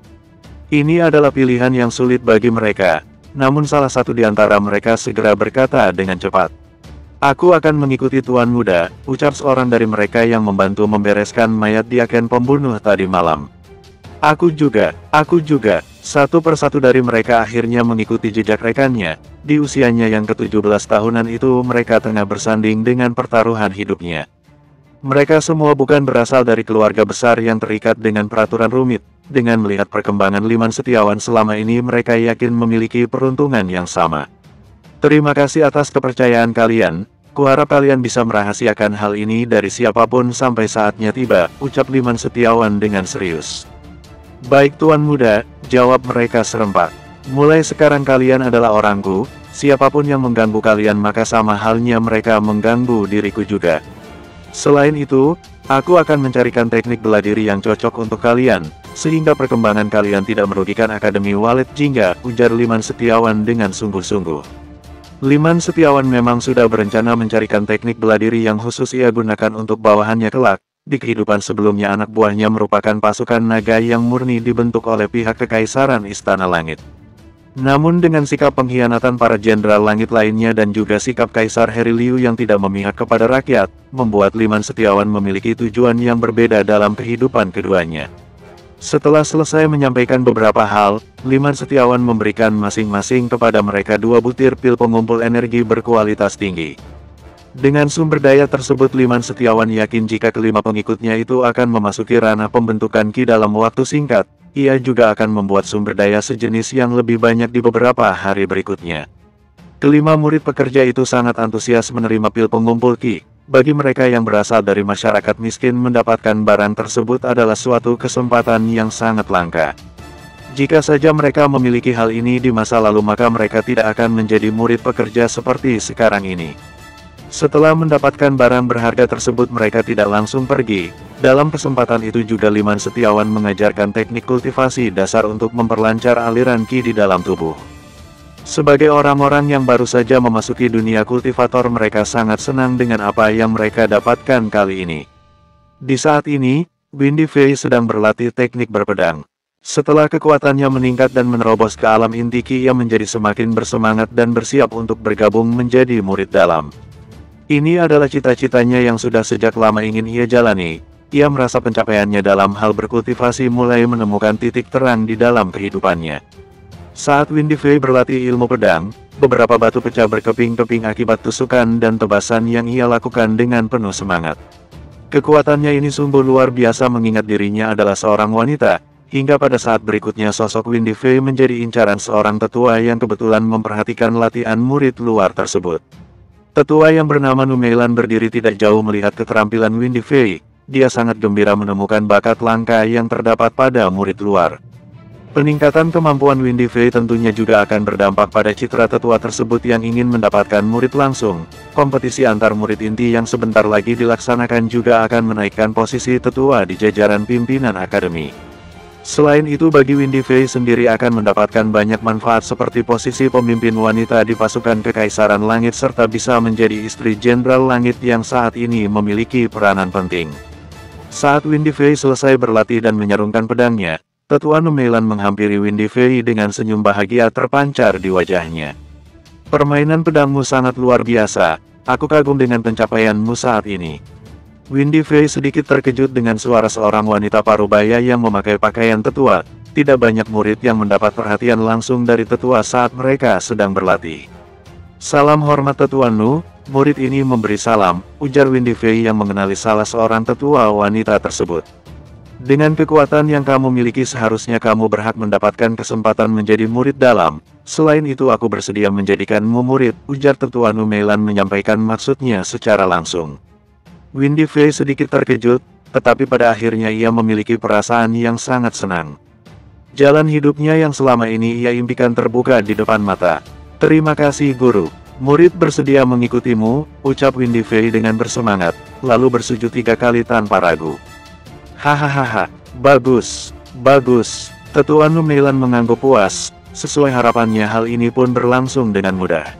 Ini adalah pilihan yang sulit bagi mereka, namun salah satu di antara mereka segera berkata dengan cepat. Aku akan mengikuti Tuan Muda, ucap seorang dari mereka yang membantu membereskan mayat di agen pembunuh tadi malam. Aku juga, satu persatu dari mereka akhirnya mengikuti jejak rekannya. Di usianya yang ke-17 tahunan itu mereka tengah bersanding dengan pertaruhan hidupnya. Mereka semua bukan berasal dari keluarga besar yang terikat dengan peraturan rumit. Dengan melihat perkembangan Liman Setiawan selama ini mereka yakin memiliki peruntungan yang sama. Terima kasih atas kepercayaan kalian. Kuharap kalian bisa merahasiakan hal ini dari siapapun sampai saatnya tiba, ucap Liman Setiawan dengan serius. Baik Tuan Muda, jawab mereka serempak. Mulai sekarang kalian adalah orangku, siapapun yang mengganggu kalian maka sama halnya mereka mengganggu diriku juga. Selain itu, aku akan mencarikan teknik bela diri yang cocok untuk kalian, sehingga perkembangan kalian tidak merugikan Akademi Walet Jingga, ujar Liman Setiawan dengan sungguh-sungguh. Liman Setiawan memang sudah berencana mencarikan teknik bela diri yang khusus ia gunakan untuk bawahannya kelak. Di kehidupan sebelumnya anak buahnya merupakan pasukan naga yang murni dibentuk oleh pihak Kekaisaran Istana Langit. Namun dengan sikap pengkhianatan para jenderal langit lainnya dan juga sikap Kaisar Harry Liu yang tidak memihak kepada rakyat, membuat Liman Setiawan memiliki tujuan yang berbeda dalam kehidupan keduanya. Setelah selesai menyampaikan beberapa hal, Liman Setiawan memberikan masing-masing kepada mereka 2 butir pil pengumpul energi berkualitas tinggi. Dengan sumber daya tersebut Liman Setiawan yakin jika kelima pengikutnya itu akan memasuki ranah pembentukan Ki dalam waktu singkat, ia juga akan membuat sumber daya sejenis yang lebih banyak di beberapa hari berikutnya. Kelima murid pekerja itu sangat antusias menerima pil pengumpul Ki. Bagi mereka yang berasal dari masyarakat miskin mendapatkan barang tersebut adalah suatu kesempatan yang sangat langka. Jika saja mereka memiliki hal ini di masa lalu maka mereka tidak akan menjadi murid pekerja seperti sekarang ini. Setelah mendapatkan barang berharga tersebut mereka tidak langsung pergi. Dalam kesempatan itu juga Liman Setiawan mengajarkan teknik kultivasi dasar untuk memperlancar aliran Ki di dalam tubuh. Sebagai orang-orang yang baru saja memasuki dunia kultivator mereka sangat senang dengan apa yang mereka dapatkan kali ini. Di saat ini, Windy Fei sedang berlatih teknik berpedang. Setelah kekuatannya meningkat dan menerobos ke alam inti Ki ia menjadi semakin bersemangat dan bersiap untuk bergabung menjadi murid dalam. Ini adalah cita-citanya yang sudah sejak lama ingin ia jalani. Ia merasa pencapaiannya dalam hal berkultivasi mulai menemukan titik terang di dalam kehidupannya. Saat Windy Fei berlatih ilmu pedang, beberapa batu pecah berkeping-keping akibat tusukan dan tebasan yang ia lakukan dengan penuh semangat. Kekuatannya ini sungguh luar biasa mengingat dirinya adalah seorang wanita, hingga pada saat berikutnya sosok Windy Fei menjadi incaran seorang tetua yang kebetulan memperhatikan latihan murid luar tersebut. Tetua yang bernama Numeilan berdiri tidak jauh melihat keterampilan Windy Fei, dia sangat gembira menemukan bakat langka yang terdapat pada murid luar. Peningkatan kemampuan Windy Fei tentunya juga akan berdampak pada citra tetua tersebut yang ingin mendapatkan murid langsung. Kompetisi antar murid inti yang sebentar lagi dilaksanakan juga akan menaikkan posisi tetua di jajaran pimpinan akademi. Selain itu bagi Windy Fei sendiri akan mendapatkan banyak manfaat seperti posisi pemimpin wanita di pasukan Kekaisaran Langit serta bisa menjadi istri Jenderal Langit yang saat ini memiliki peranan penting. Saat Windy Fei selesai berlatih dan menyarungkan pedangnya, Tetua Numeilan menghampiri Windy Fei dengan senyum bahagia terpancar di wajahnya. Permainan pedangmu sangat luar biasa, aku kagum dengan pencapaianmu saat ini. Windy Fei sedikit terkejut dengan suara seorang wanita parubaya yang memakai pakaian tetua. Tidak banyak murid yang mendapat perhatian langsung dari tetua saat mereka sedang berlatih. Salam hormat Tetua Nu, murid ini memberi salam, ujar Windy Fei yang mengenali salah seorang tetua wanita tersebut. Dengan kekuatan yang kamu miliki seharusnya kamu berhak mendapatkan kesempatan menjadi murid dalam. Selain itu aku bersedia menjadikanmu murid, ujar Tetua Numeilan menyampaikan maksudnya secara langsung. Windy Fei sedikit terkejut, tetapi pada akhirnya ia memiliki perasaan yang sangat senang. Jalan hidupnya yang selama ini ia impikan terbuka di depan mata. Terima kasih guru. Murid bersedia mengikutimu, ucap Windy Fei dengan bersemangat, lalu bersujud 3 kali tanpa ragu. Hahaha, bagus, bagus. Tetua Numeilan mengangguk puas, sesuai harapannya hal ini pun berlangsung dengan mudah.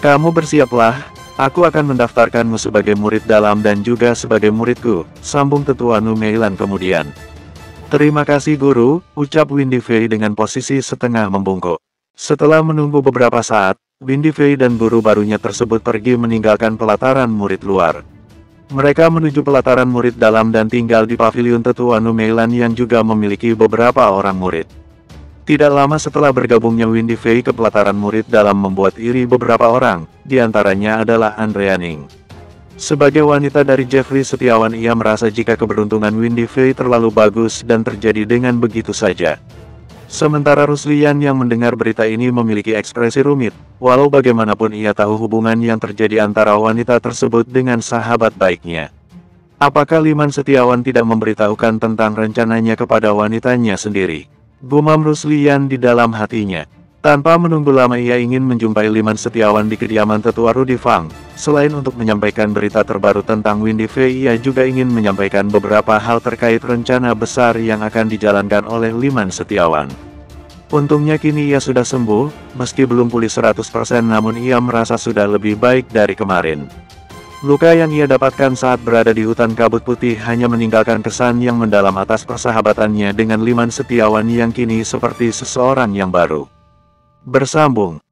Kamu bersiaplah, aku akan mendaftarkanmu sebagai murid dalam dan juga sebagai muridku, sambung Tetua Numeilan kemudian. Terima kasih guru, ucap Windy Fei dengan posisi setengah membungkuk. Setelah menunggu beberapa saat, Windy Fei dan guru barunya tersebut pergi meninggalkan pelataran murid luar. Mereka menuju pelataran murid dalam dan tinggal di pavilion Tetua Numeilan yang juga memiliki beberapa orang murid. Tidak lama setelah bergabungnya Windy Fei ke pelataran murid dalam membuat iri beberapa orang, diantaranya adalah Andrea Ning. Sebagai wanita dari Jeffrey Setiawan ia merasa jika keberuntungan Windy Fei terlalu bagus dan terjadi dengan begitu saja. Sementara Ruslian yang mendengar berita ini memiliki ekspresi rumit, walau bagaimanapun ia tahu hubungan yang terjadi antara wanita tersebut dengan sahabat baiknya. Apakah Liman Setiawan tidak memberitahukan tentang rencananya kepada wanitanya sendiri? Gumam Ruslian di dalam hatinya. Tanpa menunggu lama ia ingin menjumpai Liman Setiawan di kediaman Tetua Rudi Fang. Selain untuk menyampaikan berita terbaru tentang Windy Fei, ia juga ingin menyampaikan beberapa hal terkait rencana besar yang akan dijalankan oleh Liman Setiawan. Untungnya kini ia sudah sembuh, meski belum pulih 100% namun ia merasa sudah lebih baik dari kemarin. Luka yang ia dapatkan saat berada di hutan kabut putih hanya meninggalkan kesan yang mendalam atas persahabatannya dengan Liman Setiawan yang kini seperti seseorang yang baru. Bersambung.